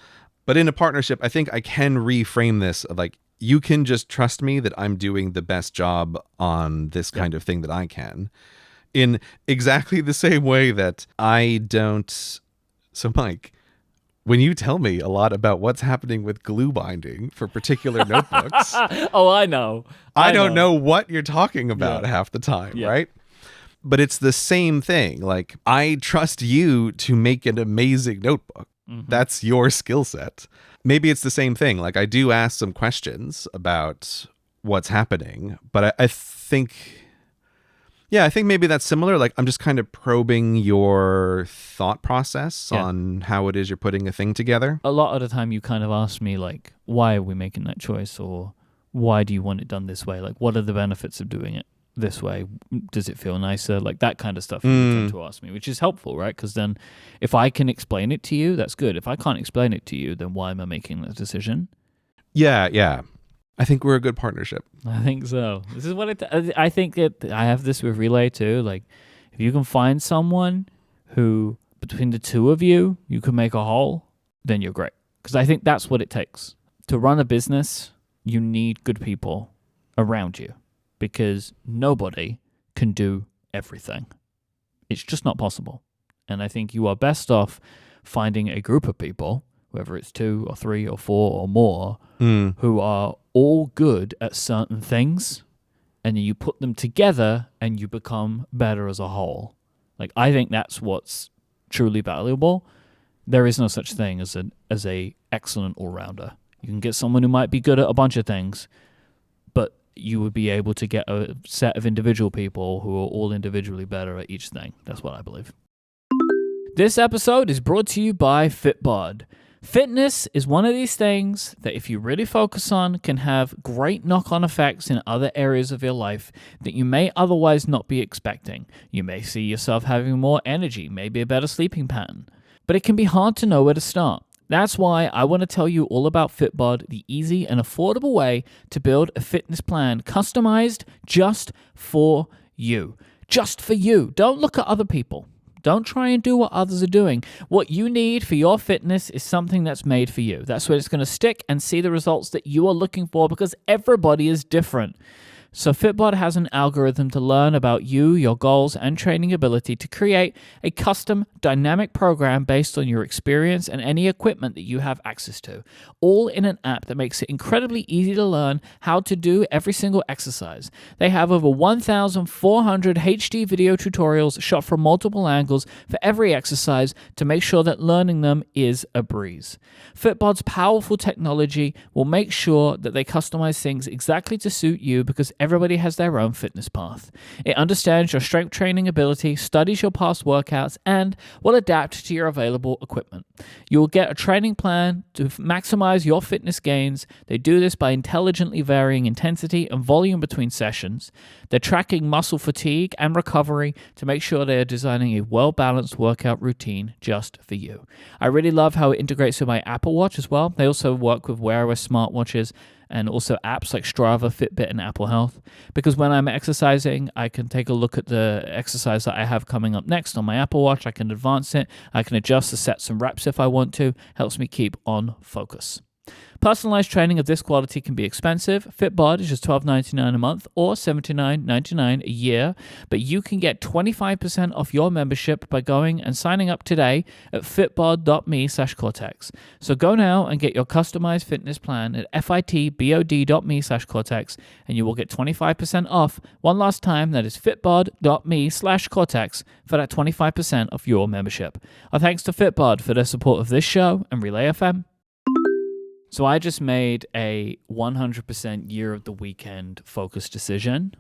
But in a partnership, I think I can reframe this of like, you can just trust me that I'm doing the best job on this kind of thing that I can, in exactly the same way that I don't. So Myke, when you tell me a lot about what's happening with glue binding for particular notebooks, oh, I know. I don't know what you're talking about half the time, right? But it's the same thing. Like, I trust you to make an amazing notebook. That's your skill set. Maybe it's the same thing. Like, I do ask some questions about what's happening, but I think maybe that's similar. Like, I'm just kind of probing your thought process on how it is you're putting a thing together. A lot of the time you kind of ask me, like, why are we making that choice? Or why do you want it done this way? Like, what are the benefits of doing it this way? Does it feel nicer? Like that kind of stuff you tend to ask me, which is helpful, right? Because then if I can explain it to you, that's good. If I can't explain it to you, then why am I making that decision? Yeah. I think we're a good partnership. I think so. This is what I think that I have this with Relay too. Like, if you can find someone who, between the two of you, you can make a whole, then you're great. Because I think that's what it takes. To run a business, you need good people around you because nobody can do everything. It's just not possible. And I think you are best off finding a group of people, whether it's 2 or 3 or 4 or more, who are all good at certain things, and you put them together and you become better as a whole. Like, I think that's what's truly valuable. There is no such thing as a excellent all-rounder. You can get someone who might be good at a bunch of things, but you would be able to get a set of individual people who are all individually better at each thing. That's what I believe. This episode is brought to you by Fitbod. Fitness is one of these things that if you really focus on can have great knock-on effects in other areas of your life that you may otherwise not be expecting. You may see yourself having more energy, maybe a better sleeping pattern, but it can be hard to know where to start. That's why I want to tell you all about Fitbod, the easy and affordable way to build a fitness plan customized just for you. Just for you. Don't look at other people. Don't try and do what others are doing. What you need for your fitness is something that's made for you. That's where it's going to stick and see the results that you are looking for because everybody is different. So Fitbod has an algorithm to learn about you, your goals, and training ability to create a custom dynamic program based on your experience and any equipment that you have access to, all in an app that makes it incredibly easy to learn how to do every single exercise. They have over 1,400 HD video tutorials shot from multiple angles for every exercise to make sure that learning them is a breeze. Fitbod's powerful technology will make sure that they customize things exactly to suit you because everybody has their own fitness path. It understands your strength training ability, studies your past workouts, and will adapt to your available equipment. You will get a training plan to maximize your fitness gains. They do this by intelligently varying intensity and volume between sessions. They're tracking muscle fatigue and recovery to make sure they are designing a well-balanced workout routine just for you. I really love how it integrates with my Apple Watch as well. They also work with Wear OS smartwatches and also apps like Strava, Fitbit, and Apple Health. Because when I'm exercising, I can take a look at the exercise that I have coming up next on my Apple Watch. I can advance it. I can adjust the sets and reps if I want to. Helps me keep on focus. Personalized training of this quality can be expensive. Fitbod is just $12.99 a month or $79.99 a year, but you can get 25% off your membership by going and signing up today at fitbod.me/cortex. So go now and get your customized fitness plan at fitbod.me/cortex, and you will get 25% off. One last time, that is fitbod.me/cortex for that 25% off your membership. Our thanks to Fitbod for their support of this show and Relay FM. So I just made a 100% year of the weekend focused decision.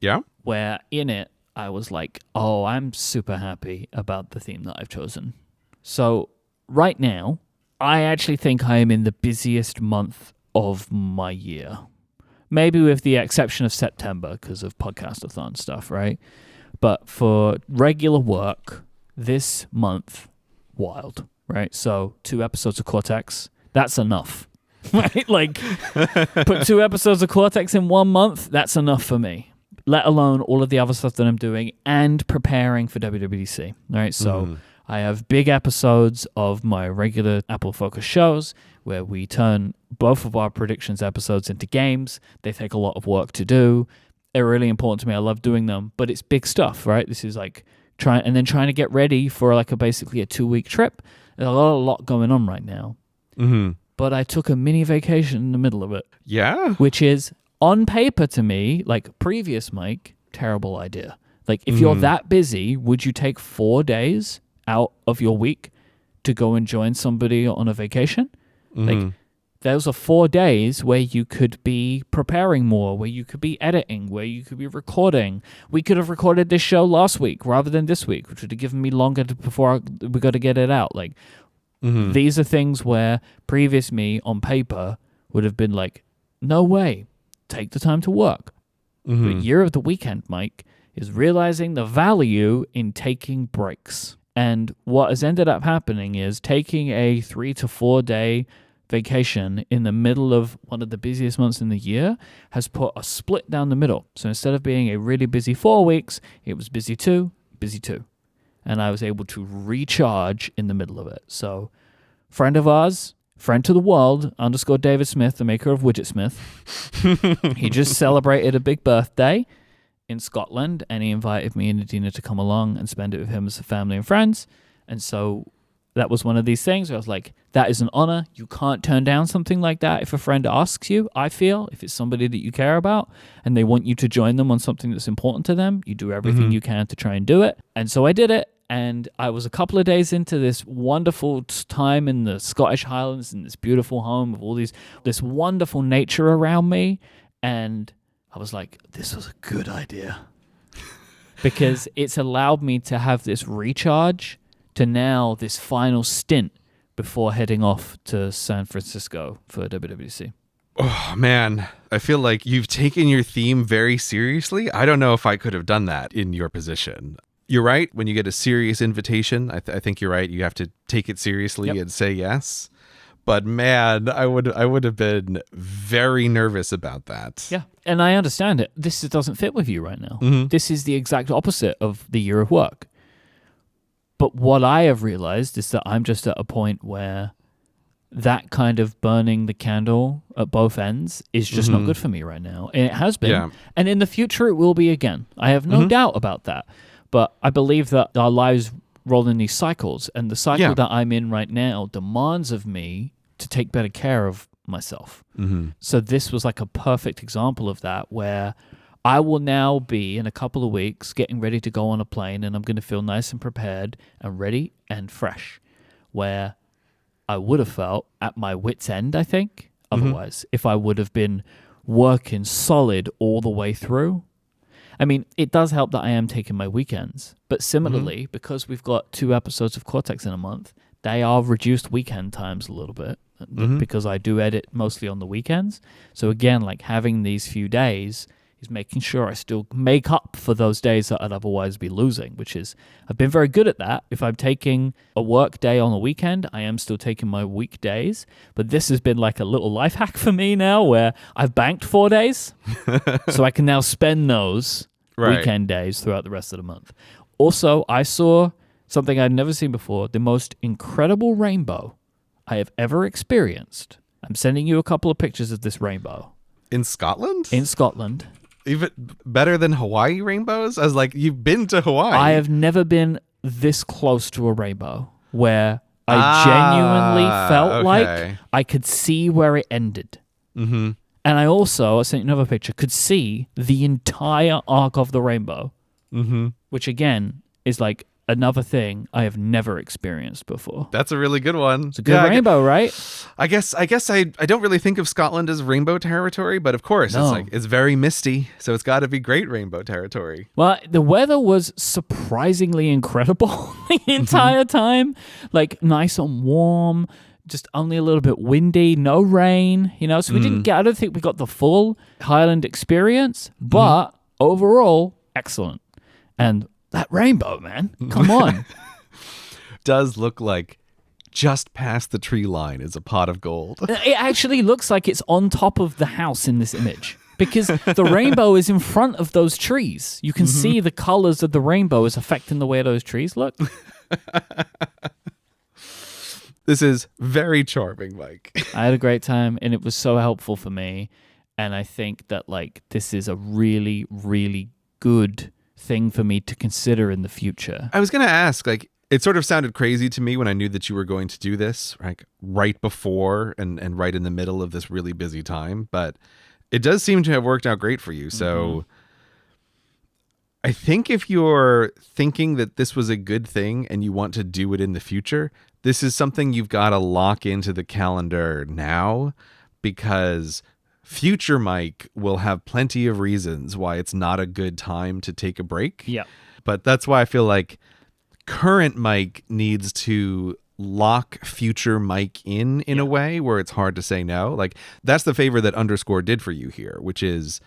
Yeah. Where in it, I was like, oh, I'm super happy about the theme that I've chosen. So right now, I actually think I am in the busiest month of my year. Maybe with the exception of September because of podcast-a-thon stuff, right? But for regular work, this month, wild, right? So 2 episodes of Cortex. That's enough, right? Like, put 2 episodes of Cortex in 1 month, that's enough for me, let alone all of the other stuff that I'm doing and preparing for WWDC, right? So I have big episodes of my regular Apple Focus shows where we turn both of our predictions episodes into games. They take a lot of work to do. They're really important to me. I love doing them, but it's big stuff, right? This is like trying to get ready for like basically a 2-week trip. There's a lot going on right now. Mm-hmm. But I took a mini vacation in the middle of it. Yeah. Which is, on paper to me, like previous Myke, terrible idea. Like, if you're that busy, would you take 4 days out of your week to go and join somebody on a vacation? Like, those are 4 days where you could be preparing more, where you could be editing, where you could be recording. We could have recorded this show last week rather than this week, which would have given me longer before we got to get it out. Like, these are things where previous me on paper would have been like, no way. take the time to work. But year of the weekend, Myke, is realizing the value in taking breaks. And what has ended up happening is taking a 3 to 4 day vacation in the middle of one of the busiest months in the year has put a split down the middle. So instead of being a really busy 4 weeks, it was busy 2. And I was able to recharge in the middle of it. So friend of ours, friend to the world, _ David Smith, the maker of Widget Smith, he just celebrated a big birthday in Scotland, and he invited me and Nadina to come along and spend it with him as a family and friends. And so that was one of these things where I was like, that is an honor. You can't turn down something like that if a friend asks you, I feel. If it's somebody that you care about and they want you to join them on something that's important to them, you do everything you can to try and do it. And so I did it. And I was a couple of days into this wonderful time in the Scottish Highlands in this beautiful home with all this wonderful nature around me. And I was like, this was a good idea. Because it's allowed me to have this recharge to now this final stint before heading off to San Francisco for WWDC. Oh, man. I feel like you've taken your theme very seriously. I don't know if I could have done that in your position. You're right. When you get a serious invitation, I think you're right. You have to take it seriously and say yes. But man, I would have been very nervous about that. Yeah, and I understand it. This doesn't fit with you right now. This is the exact opposite of the year of work. But what I have realized is that I'm just at a point where that kind of burning the candle at both ends is just not good for me right now. And it has been. Yeah. And in the future, it will be again. I have no doubt about that. But I believe that our lives roll in these cycles. And the cycle that I'm in right now demands of me to take better care of myself. So this was like a perfect example of that, where I will now be in a couple of weeks getting ready to go on a plane, and I'm going to feel nice and prepared and ready and fresh, where I would have felt at my wit's end, I think, otherwise, if I would have been working solid all the way through. I mean, it does help that I am taking my weekends, but similarly, because we've got 2 episodes of Cortex in a month, they are reduced weekend times a little bit because I do edit mostly on the weekends. So again, like having these few days is making sure I still make up for those days that I'd otherwise be losing, which is, I've been very good at that. If I'm taking a work day on a weekend, I am still taking my weekdays. But this has been like a little life hack for me now, where I've banked 4 days, so I can now spend those weekend days throughout the rest of the month. Also, I saw something I'd never seen before, the most incredible rainbow I have ever experienced. I'm sending you a couple of pictures of this rainbow. In Scotland? In Scotland. Even better than Hawaii rainbows? I was like, you've been to Hawaii. I have never been this close to a rainbow where I genuinely felt like I could see where it ended. And I also, I sent you another picture, could see the entire arc of the rainbow, which again is like another thing I have never experienced before. That's a really good one. It's a good rainbow, right? I guess I don't really think of Scotland as rainbow territory, but of course it's very misty, so it's got to be great rainbow territory. Well, the weather was surprisingly incredible the entire time. Like nice and warm, just only a little bit windy, no rain, so we didn't get, I don't think we got the full Highland experience, but overall, excellent. And that rainbow, man, come on. Does look like just past the tree line is a pot of gold. It actually looks like it's on top of the house in this image, because the rainbow is in front of those trees. You can see the colors of the rainbow is affecting the way those trees look. This is very charming, Myke. I had a great time, and it was so helpful for me. And I think that like this is a really, really good thing for me to consider in the future. I was going to ask, like, it sort of sounded crazy to me when I knew that you were going to do this, like right before and right in the middle of this really busy time, but it does seem to have worked out great for you. So I think if you're thinking that this was a good thing and you want to do it in the future, this is something you've got to lock into the calendar now, because future Myke will have plenty of reasons why it's not a good time to take a break. Yeah. But that's why I feel like current Myke needs to lock future Myke in a way where it's hard to say no. Like that's the favor that underscore did for you here, which is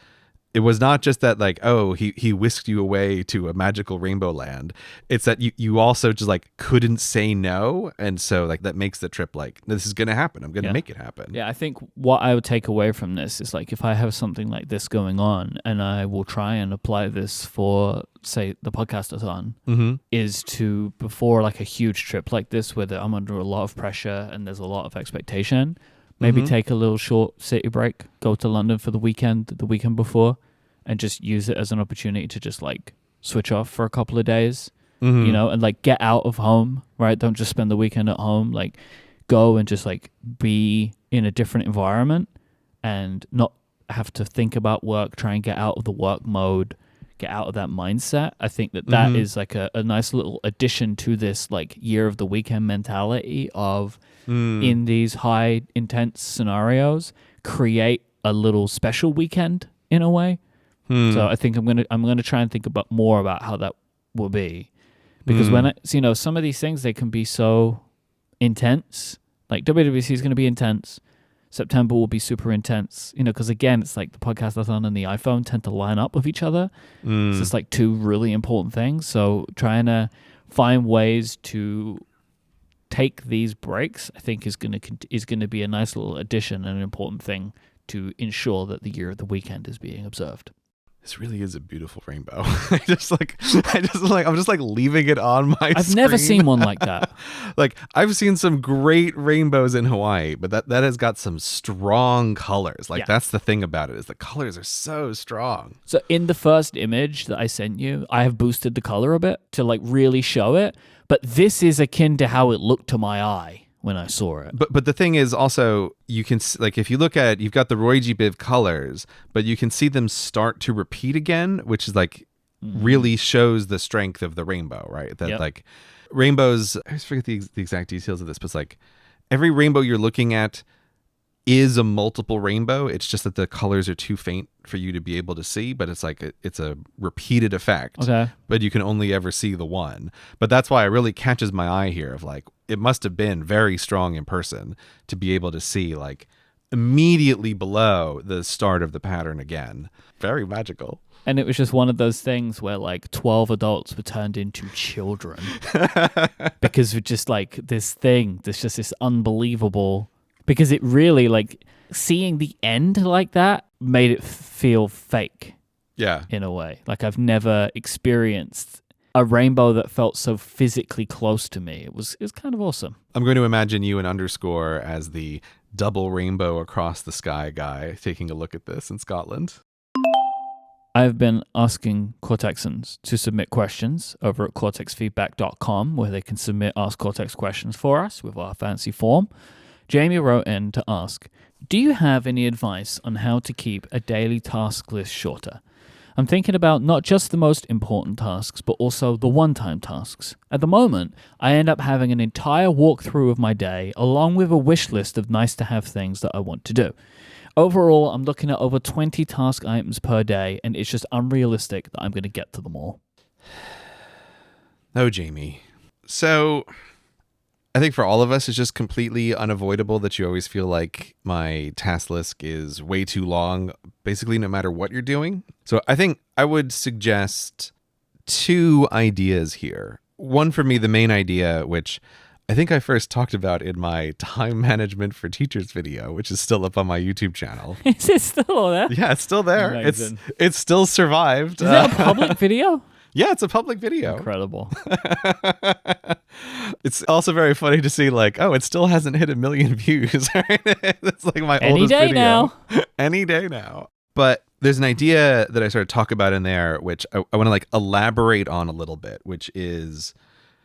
it was not just that like, oh, he whisked you away to a magical rainbow land. It's that you also just like couldn't say no. And so like that makes the trip like, this is going to happen. I'm going to make it happen. Yeah, I think what I would take away from this is like if I have something like this going on and I will try and apply this for, say, the podcastathon, is to, before like a huge trip like this where I'm under a lot of pressure and there's a lot of expectation, maybe take a little short city break, go to London for the weekend before, and just use it as an opportunity to just like switch off for a couple of days, you know, and like get out of home, right? Don't just spend the weekend at home. Like go and just like be in a different environment and not have to think about work, try and get out of the work mode, get out of that mindset. I think that is like a nice little addition to this like year of the weekend mentality of in these high intense scenarios, create a little special weekend in a way. So I think I'm gonna try and think more about how that will be, because when you know, some of these things, they can be so intense. Like WWDC is going to be intense. September will be super intense, you know, because again, it's like the podcastathon and the iPhone tend to line up with each other. It's just like two really important things. So trying to find ways to take these breaks, I think is going to be a nice little addition and an important thing to ensure that the year of the weekend is being observed. This really is a beautiful rainbow. I'm just like leaving it on my I've screen. never seen one like that. Like I've seen some great rainbows in Hawaii, but that has got some strong colors. Like that's the thing about it, is the colors are so strong. So in the first image that I sent you, I have boosted the color a bit to like really show it, but this is akin to how it looked to my eye when I saw it. But the thing is also, you can, like, if you look at it, you've got the Roy G. Biv colors, but you can see them start to repeat again, which is like really shows the strength of the rainbow, right? That like rainbows, I always forget the exact details of this, but it's like every rainbow you're looking at is a multiple rainbow. It's just that the colors are too faint for you to be able to see, but it's like it's a repeated effect. Okay. But you can only ever see the one. But that's why it really catches my eye here of like, it must have been very strong in person to be able to see like immediately below the start of the pattern again. Very magical. And it was just one of those things where like 12 adults were turned into children because of just like this thing. There's just this unbelievable, because it really like seeing the end like that made it feel fake. Yeah. In a way. Like I've never experienced a rainbow that felt so physically close to me. It was kind of awesome. I'm going to imagine you and underscore as the double rainbow across the sky guy taking a look at this in Scotland. I've been asking Cortexans to submit questions over at cortexfeedback.com, where they can submit Ask Cortex questions for us with our fancy form. Jamie wrote in to ask, do you have any advice on how to keep a daily task list shorter? I'm thinking about not just the most important tasks, but also the one-time tasks. At the moment, I end up having an entire walkthrough of my day, along with a wish list of nice-to-have things that I want to do. Overall, I'm looking at over 20 task items per day, and it's just unrealistic that I'm going to get to them all. Oh, Jamie. So I think for all of us, it's just completely unavoidable that you always feel like my task list is way too long, basically no matter what you're doing. So I think I would suggest two ideas here. One for me, the main idea, which I think I first talked about in my time management for teachers video, which is still up on my YouTube channel. Is it still there? Yeah, it's still there. Amazing. It's still survived. Is that a public video? Yeah, it's a public video. Incredible. It's also very funny to see like, oh, it still hasn't hit 1 million views. Right? It's like my oldest video. Now. Any day now. But there's an idea that I sort of talk about in there, which I want to like elaborate on a little bit, which is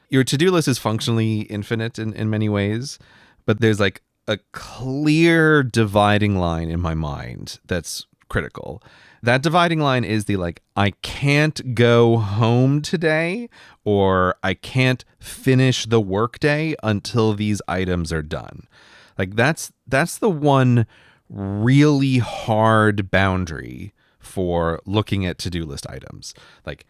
your to-do list is functionally infinite in many ways, but there's like a clear dividing line in my mind that's critical. That dividing line is the like, I can't go home today, or I can't finish the workday until these items are done. Like that's the one really hard boundary for looking at to-do list items. Like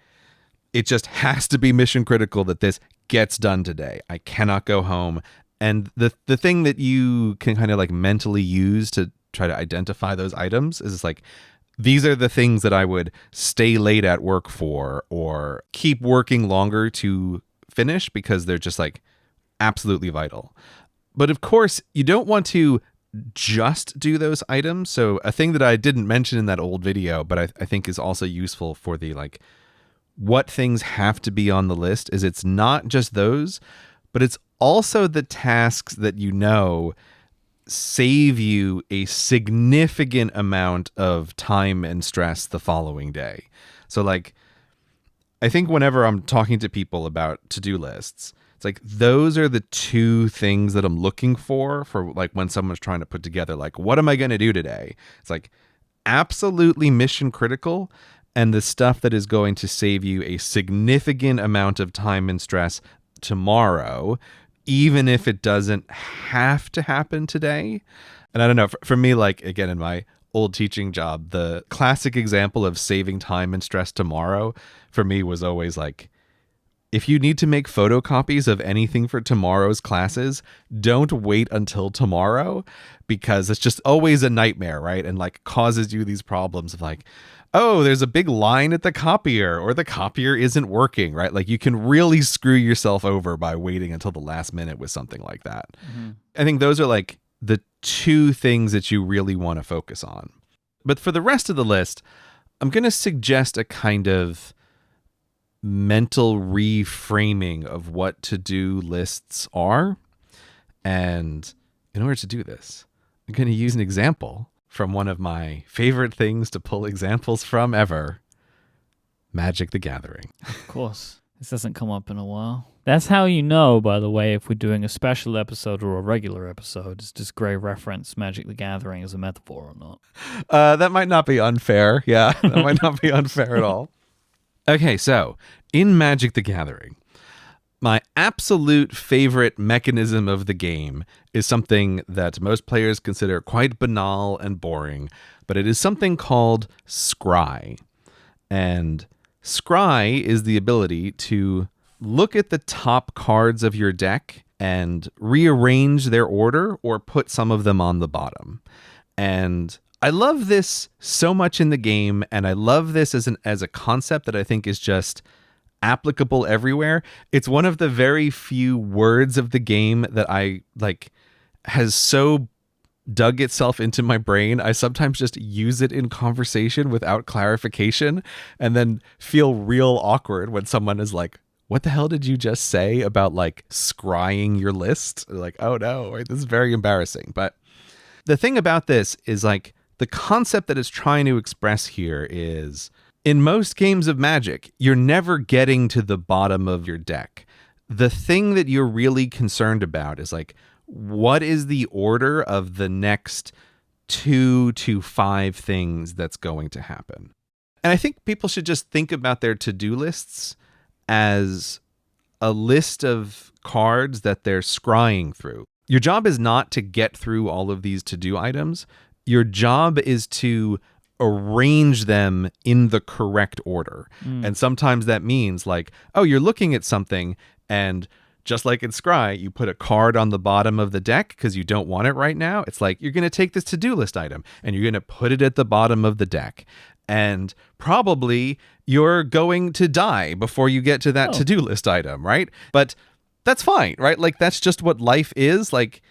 it just has to be mission critical that this gets done today. I cannot go home And the thing that you can kind of like mentally use to try to identify those items is like, these are the things that I would stay late at work for or keep working longer to finish because they're just like absolutely vital. But of course, you don't want to just do those items. So a thing that I didn't mention in that old video, but I think is also useful for the like what things have to be on the list is it's not just those, but it's also the tasks that you know save you a significant amount of time and stress the following day. So like, I think whenever I'm talking to people about to-do lists, it's like, those are the two things that I'm looking for like when someone's trying to put together, like, what am I going to do today? It's like absolutely mission critical and the stuff that is going to save you a significant amount of time and stress tomorrow, even if it doesn't have to happen today. And I don't know, for me, like, again, in my old teaching job, the classic example of saving time and stress tomorrow for me was always like, if you need to make photocopies of anything for tomorrow's classes, don't wait until tomorrow, because it's just always a nightmare, right? And like causes you these problems of like, oh, there's a big line at the copier, or the copier isn't working, right? Like you can really screw yourself over by waiting until the last minute with something like that. Mm-hmm. I think those are like the two things that you really want to focus on. But for the rest of the list, I'm going to suggest a kind of mental reframing of what to-do lists are. And in order to do this, I'm going to use an example from one of my favorite things to pull examples from ever, Magic the Gathering. Of course. This doesn't come up in a while. That's how you know, by the way, if we're doing a special episode or a regular episode. Does Gray reference Magic the Gathering as a metaphor or not? That might not be unfair. Yeah, that might not be unfair at all. Okay, so in Magic the Gathering, my absolute favorite mechanism of the game is something that most players consider quite banal and boring, but it is something called Scry. And Scry is the ability to look at the top cards of your deck and rearrange their order or put some of them on the bottom. And I love this so much in the game, and I love this as a concept that I think is just applicable everywhere. It's one of the very few words of the game that I like has so dug itself into my brain. I sometimes just use it in conversation without clarification and then feel real awkward when someone is like, what the hell did you just say about like scrying your list? Like, oh no, right? This is very embarrassing. But the thing about this is like the concept that it's trying to express here is, in most games of Magic, you're never getting to the bottom of your deck. The thing that you're really concerned about is like, what is the order of the next 2 to 5 things that's going to happen? And I think people should just think about their to-do lists as a list of cards that they're scrying through. Your job is not to get through all of these to-do items. Your job is to arrange them in the correct order. And sometimes that means like, oh, you're looking at something and just like in Scry, you put a card on the bottom of the deck because you don't want it right now. It's like, you're going to take this to-do list item and you're going to put it at the bottom of the deck. And probably you're going to die before you get to that to-do list item, right? But that's fine, right? Like, that's just what life is. Like,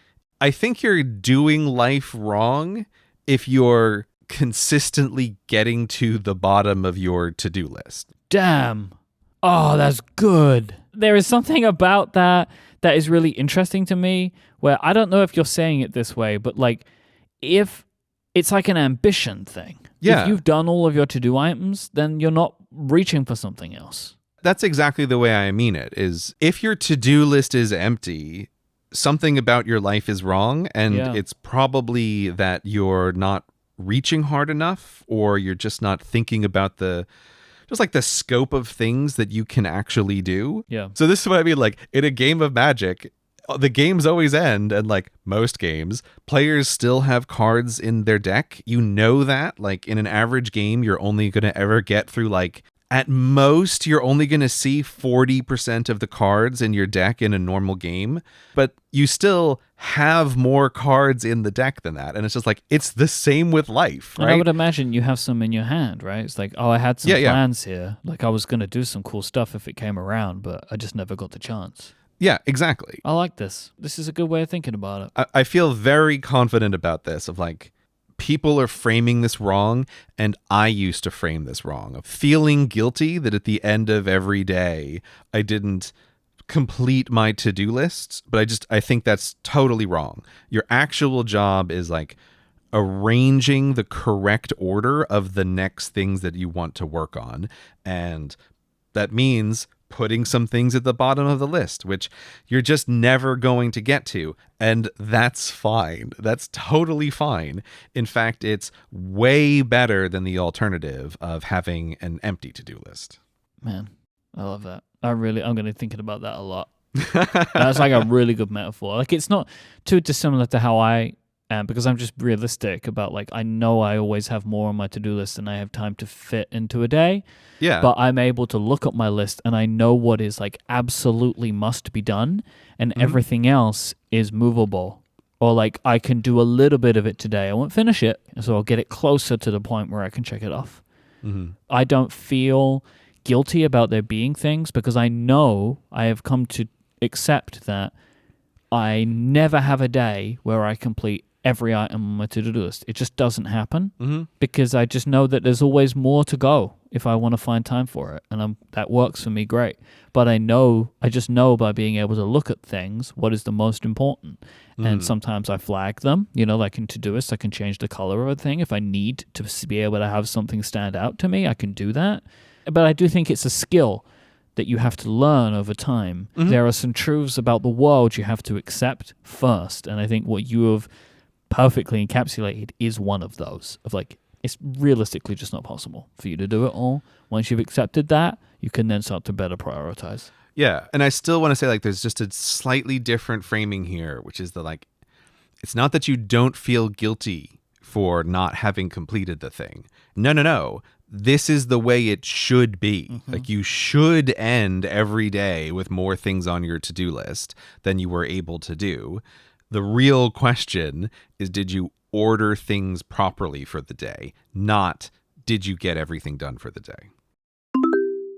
I think you're doing life wrong if you're consistently getting to the bottom of your to-do list. Damn. Oh, that's good. There is something about that is really interesting to me, where I don't know if you're saying it this way, but like, if it's like an ambition thing. Yeah. If you've done all of your to-do items, then you're not reaching for something else. That's exactly the way I mean it, is if your to-do list is empty, something about your life is wrong, and it's probably that you're not reaching hard enough, or you're just not thinking about the scope of things that you can actually do. Yeah. So this is what I mean, like, in a game of Magic, the games always end, and like most games, players still have cards in their deck. You know that, like, in an average game, you're only going to ever get through like At most, you're only going to see 40% of the cards in your deck in a normal game, but you still have more cards in the deck than that. And it's just like, it's the same with life, right? And I would imagine you have some in your hand, right? It's like, oh, I had some plans here. Like I was going to do some cool stuff if it came around, but I just never got the chance. Yeah, exactly. I like this. This is a good way of thinking about it. I feel very confident about this of like, people are framing this wrong, and I used to frame this wrong, of feeling guilty that at the end of every day I didn't complete my to-do lists, but I think that's totally wrong. Your actual job is like arranging the correct order of the next things that you want to work on, and that means putting some things at the bottom of the list, which you're just never going to get to. And that's fine. That's totally fine. In fact, it's way better than the alternative of having an empty to-do list. Man, I love that. I'm going to be thinking about that a lot. That's like a really good metaphor. Like it's not too dissimilar to how I am, because I'm just realistic about like, I know I always have more on my to-do list than I have time to fit into a day. Yeah. But I'm able to look at my list and I know what is like absolutely must be done, and everything else is movable. Or like I can do a little bit of it today. I won't finish it, so I'll get it closer to the point where I can check it off. I don't feel guilty about there being things, because I know I have come to accept that I never have a day where I complete every item on my to-do list. It just doesn't happen because I just know that there's always more to go if I want to find time for it. And that works for me great. But I just know by being able to look at things, what is the most important. And sometimes I flag them, like in Todoist, I can change the color of a thing. If I need to be able to have something stand out to me, I can do that. But I do think it's a skill that you have to learn over time. There are some truths about the world you have to accept first. And I think what you have perfectly encapsulated is one of those, of like, it's realistically just not possible for you to do it all. Once you've accepted that, you can then start to better prioritize. Yeah. And I still want to say, like, there's just a slightly different framing here, which is like, it's not that you don't feel guilty for not having completed the thing. No. This is the way it should be. Like, you should end every day with more things on your to-do list than you were able to do. The real question is, did you order things properly for the day? Not, did you get everything done for the day?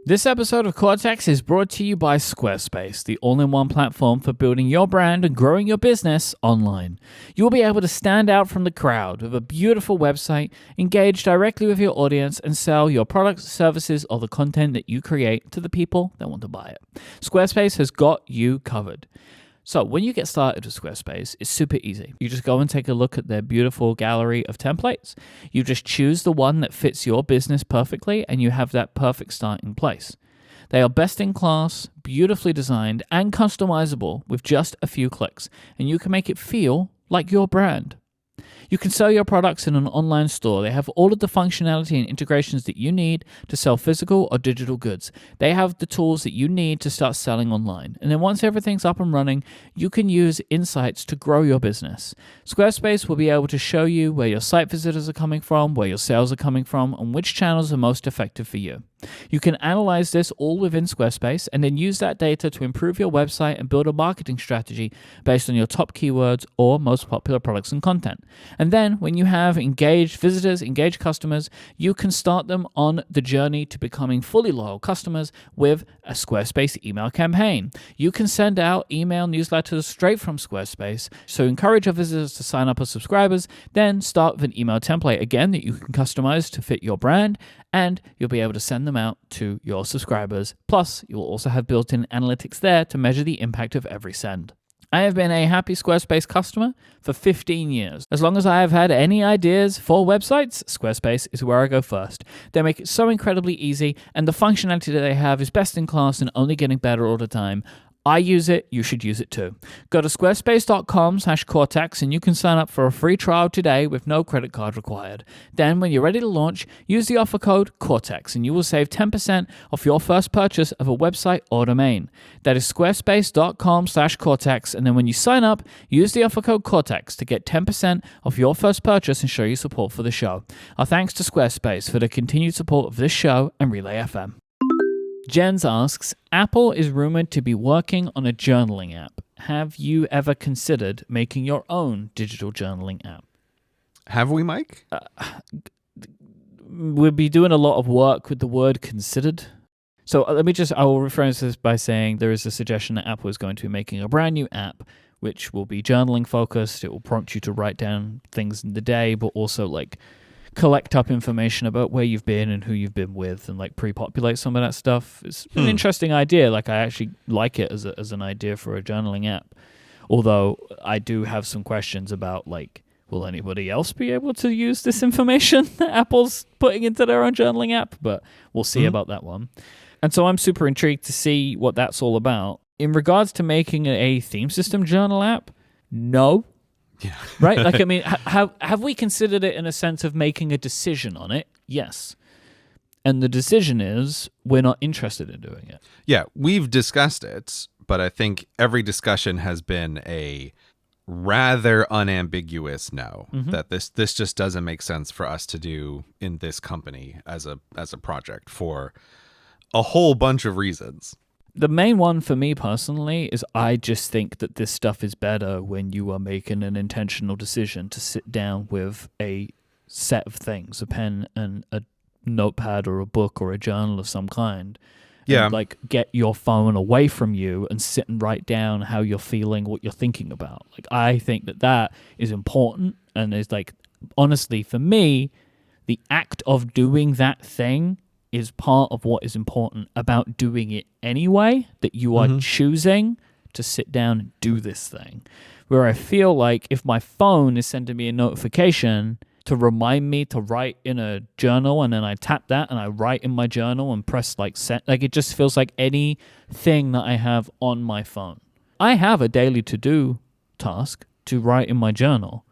This episode of Cortex is brought to you by Squarespace, the all-in-one platform for building your brand and growing your business online. You'll be able to stand out from the crowd with a beautiful website, engage directly with your audience, and sell your products, services, or the content that you create to the people that want to buy it. Squarespace has got you covered. So when you get started with Squarespace, it's super easy. You just go and take a look at their beautiful gallery of templates. You just choose the one that fits your business perfectly, and you have that perfect starting place. They are best in class, beautifully designed, and customizable with just a few clicks, and you can make it feel like your brand. You can sell your products in an online store. They have all of the functionality and integrations that you need to sell physical or digital goods. They have the tools that you need to start selling online. And then once everything's up and running, you can use insights to grow your business. Squarespace will be able to show you where your site visitors are coming from, where your sales are coming from, and which channels are most effective for you. You can analyze this all within Squarespace and then use that data to improve your website and build a marketing strategy based on your top keywords or most popular products and content. And then when you have engaged visitors, engaged customers, you can start them on the journey to becoming fully loyal customers with a Squarespace email campaign. You can send out email newsletters straight from Squarespace. So encourage your visitors to sign up as subscribers, then start with an email template again that you can customize to fit your brand, and you'll be able to send them out to your subscribers. Plus, you'll also have built-in analytics there to measure the impact of every send. I have been a happy Squarespace customer for 15 years. As long as I have had any ideas for websites, Squarespace is where I go first. They make it so incredibly easy, and the functionality that they have is best in class and only getting better all the time. I use it, you should use it too. Go to squarespace.com/Cortex and you can sign up for a free trial today with no credit card required. Then when you're ready to launch, use the offer code Cortex and you will save 10% off your first purchase of a website or domain. That is squarespace.com/Cortex, and then when you sign up, use the offer code Cortex to get 10% off your first purchase and show your support for the show. Our thanks to Squarespace for the continued support of this show and Relay FM. Jens asks, Apple is rumored to be working on a journaling app. Have you ever considered making your own digital journaling app? Have we, Myke? We'll be doing a lot of work with the word considered. So I will reference this by saying there is a suggestion that Apple is going to be making a brand new app which will be journaling focused. It will prompt you to write down things in the day, but also like collect up information about where you've been and who you've been with and like pre-populate some of that stuff. It's an interesting idea. Like I actually like it as an idea for a journaling app. Although I do have some questions about like, will anybody else be able to use this information that Apple's putting into their own journaling app? But we'll see about that one. And so I'm super intrigued to see what that's all about. In regards to making a theme system journal app, no. Yeah. Right? Like, I mean, have we considered it in a sense of making a decision on it? Yes. And the decision is we're not interested in doing it. Yeah, we've discussed it, but I think every discussion has been a rather unambiguous no, that this just doesn't make sense for us to do in this company as a project for a whole bunch of reasons. The main one for me personally is I just think that this stuff is better when you are making an intentional decision to sit down with a set of things, a pen and a notepad or a book or a journal of some kind. Yeah. And like get your phone away from you and sit and write down how you're feeling, what you're thinking about. Like I think that is important, and is like, honestly, for me, the act of doing that thing is part of what is important about doing it anyway, that you are choosing to sit down and do this thing. Where I feel like if my phone is sending me a notification to remind me to write in a journal, and then I tap that and I write in my journal and press like send, like it just feels like anything that I have on my phone. I have a daily to-do task to write in my journal,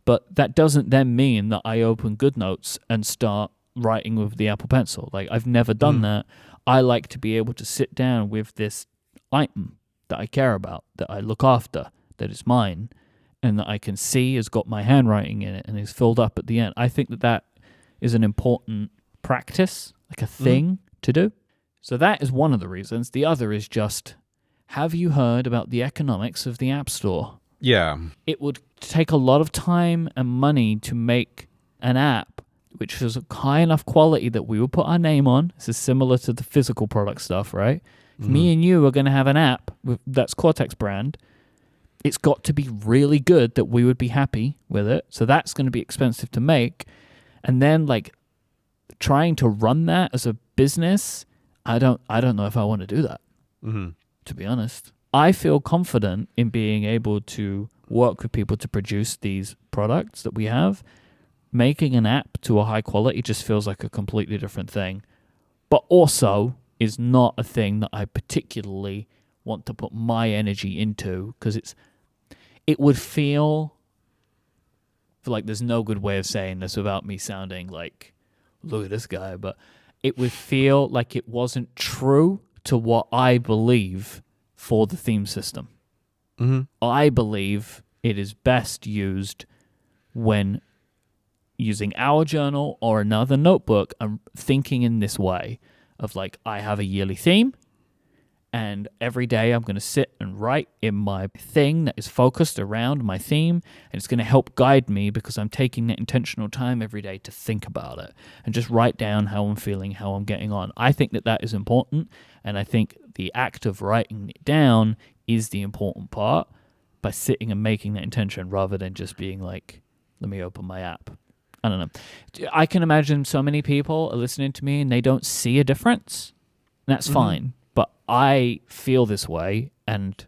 but that doesn't then mean that I open GoodNotes and start writing with the Apple Pencil. Like I've never done that. I like to be able to sit down with this item that I care about, that I look after, that is mine, and that I can see has got my handwriting in it and is filled up at the end. I think that is an important practice, like a thing to do. So that is one of the reasons. The other is just, have you heard about the economics of the App Store? Yeah. It would take a lot of time and money to make an app which is of high enough quality that we will put our name on. This is similar to the physical product stuff, right? If me and you are going to have an app that's Cortex brand, it's got to be really good that we would be happy with it. So that's going to be expensive to make. And then like trying to run that as a business, I don't know if I want to do that, to be honest. I feel confident in being able to work with people to produce these products that we have. Making an app to a high quality just feels like a completely different thing, but also is not a thing that I particularly want to put my energy into, because it would feel like, there's no good way of saying this without me sounding like, look at this guy, but it would feel like it wasn't true to what I believe for the theme system. I believe it is best used when using our journal or another notebook and thinking in this way of like, I have a yearly theme, and every day I'm going to sit and write in my thing that is focused around my theme, and it's going to help guide me because I'm taking that intentional time every day to think about it and just write down how I'm feeling, how I'm getting on. I think that is important, and I think the act of writing it down is the important part, by sitting and making that intention rather than just being like, let me open my app. I don't know. I can imagine so many people are listening to me and they don't see a difference. That's fine. But I feel this way, and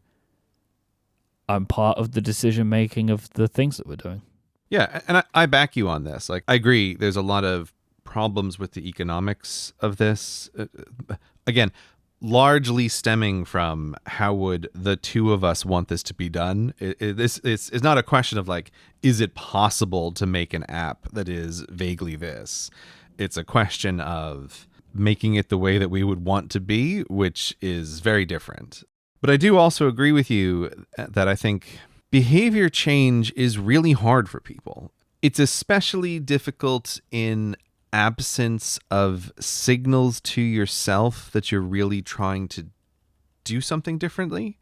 I'm part of the decision making of the things that we're doing. Yeah, and I back you on this. Like, I agree, there's a lot of problems with the economics of this. Again, largely stemming from how would the two of us want this to be done. It's not a question of like, is it possible to make an app that is vaguely this? It's a question of making it the way that we would want to be, which is very different. But I do also agree with you that I think behavior change is really hard for people. It's especially difficult in absence of signals to yourself that you're really trying to do something differently.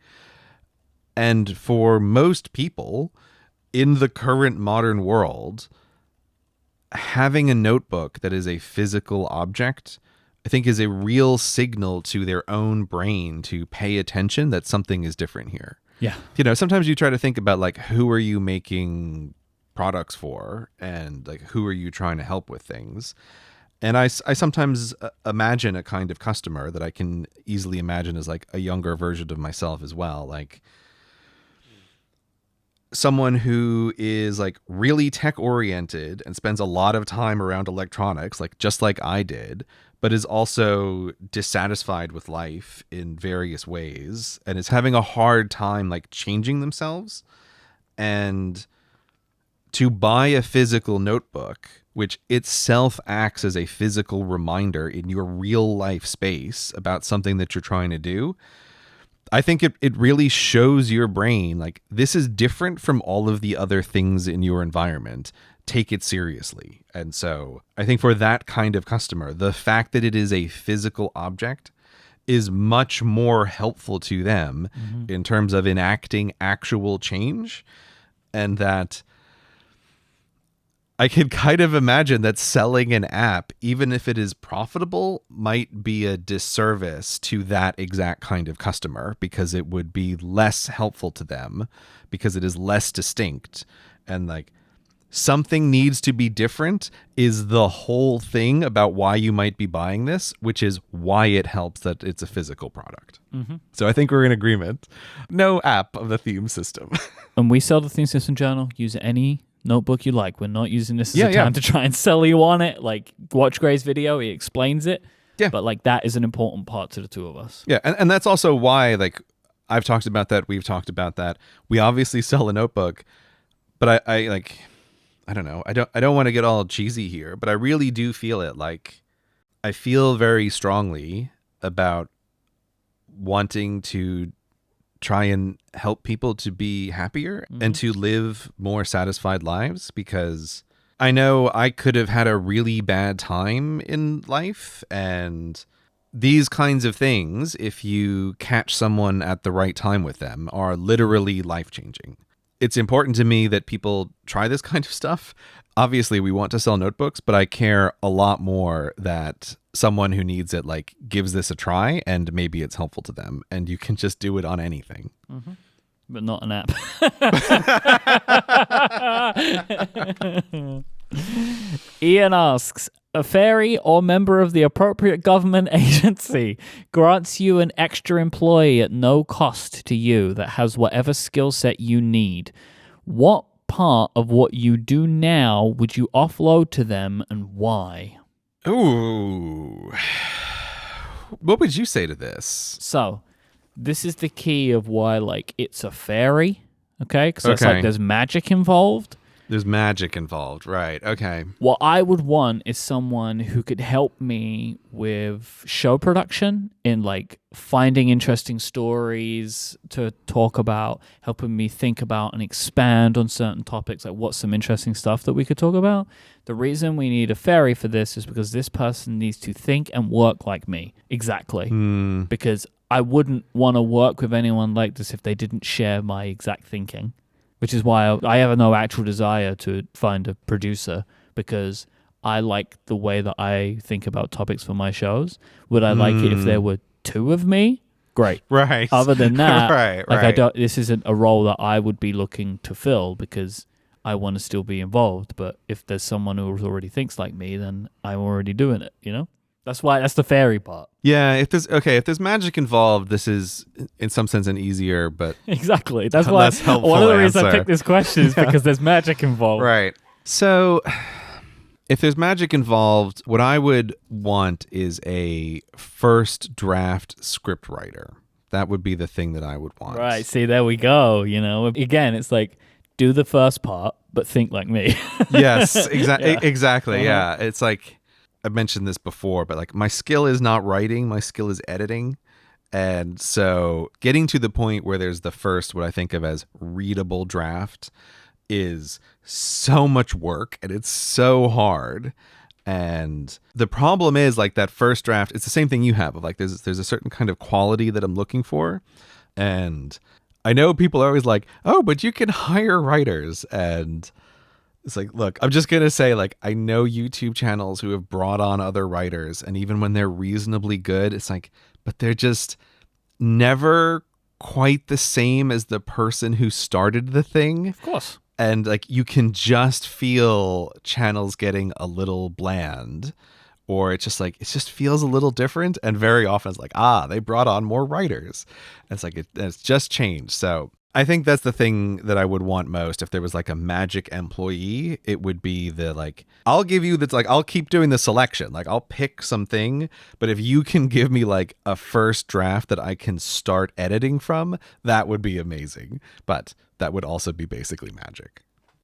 And for most people in the current modern world, having a notebook that is a physical object, I think, is a real signal to their own brain to pay attention that something is different here. Yeah. Sometimes you try to think about like, who are you making products for, and like, who are you trying to help with things? And I sometimes imagine a kind of customer that I can easily imagine as like a younger version of myself as well. Like someone who is like really tech oriented and spends a lot of time around electronics, like just like I did, but is also dissatisfied with life in various ways and is having a hard time like changing themselves. And to buy a physical notebook, which itself acts as a physical reminder in your real life space about something that you're trying to do, I think it really shows your brain like, this is different from all of the other things in your environment. Take it seriously. And so I think for that kind of customer, the fact that it is a physical object is much more helpful to them in terms of enacting actual change. And that I can kind of imagine that selling an app, even if it is profitable, might be a disservice to that exact kind of customer, because it would be less helpful to them because it is less distinct. And like, something needs to be different is the whole thing about why you might be buying this, which is why it helps that it's a physical product. So I think we're in agreement. No app of the theme system. And we sell the theme system journal. Use any notebook you like. We're not using this as a time to try and sell you on it. Like, watch Gray's video, he explains it. Yeah. But like, that is an important part to the two of us. Yeah, and that's also why, like, I've talked about that, we've talked about that. We obviously sell a notebook, but I like, I don't know. I don't want to get all cheesy here, but I really do feel it. Like, I feel very strongly about wanting to try and help people to be happier and to live more satisfied lives, because I know I could have had a really bad time in life, and these kinds of things, if you catch someone at the right time with them, are literally life-changing. It's important to me that people try this kind of stuff. Obviously, we want to sell notebooks, but I care a lot more that someone who needs it like gives this a try and maybe it's helpful to them, and you can just do it on anything. But not an app. Ian asks, a fairy or member of the appropriate government agency grants you an extra employee at no cost to you that has whatever skill set you need. What part of what you do now would you offload to them, and why? Ooh. What would you say to this? So, this is the key of why, like, it's a fairy, okay? Because it's like there's magic involved. There's magic involved, right? Okay. What I would want is someone who could help me with show production, in like finding interesting stories to talk about, helping me think about and expand on certain topics, like what's some interesting stuff that we could talk about. The reason we need a fairy for this is because this person needs to think and work like me. Exactly. Because I wouldn't want to work with anyone like this if they didn't share my exact thinking. Which is why I have no actual desire to find a producer, because I like the way that I think about topics for my shows. Would I like it if there were two of me? Great. Right. Other than that, right. I don't. This isn't a role that I would be looking to fill because I want to still be involved. But if there's someone who already thinks like me, then I'm already doing it. You know. That's the fairy part. Yeah, if there's magic involved, this is in some sense an easier, but exactly. That's why one of the reasons I picked this question is because there's magic involved. Right. So If there's magic involved, what I would want is a first draft script writer. That would be the thing that I would want. Right. See, there we go. Again, it's like, do the first part, but think like me. Yes, exactly. Yeah. It's like, I've mentioned this before, but like my skill is not writing, my skill is editing. And so getting to the point where there's the first, what I think of as readable draft, is so much work and it's so hard. And the problem is like that first draft, it's the same thing you have of like there's a certain kind of quality that I'm looking for. And I know people are always like, oh, but you can hire writers. And it's like, look, I'm just going to say, like, I know YouTube channels who have brought on other writers. And even when they're reasonably good, it's like, but they're just never quite the same as the person who started the thing. Of course. And like, you can just feel channels getting a little bland, or it's just like, it just feels a little different. And very often it's like, they brought on more writers. And it's like, it's just changed. So I think that's the thing that I would want most. If there was like a magic employee, it would be the like, I'll give you that's like, I'll keep doing the selection. Like I'll pick something, but if you can give me like a first draft that I can start editing from, that would be amazing. But that would also be basically magic.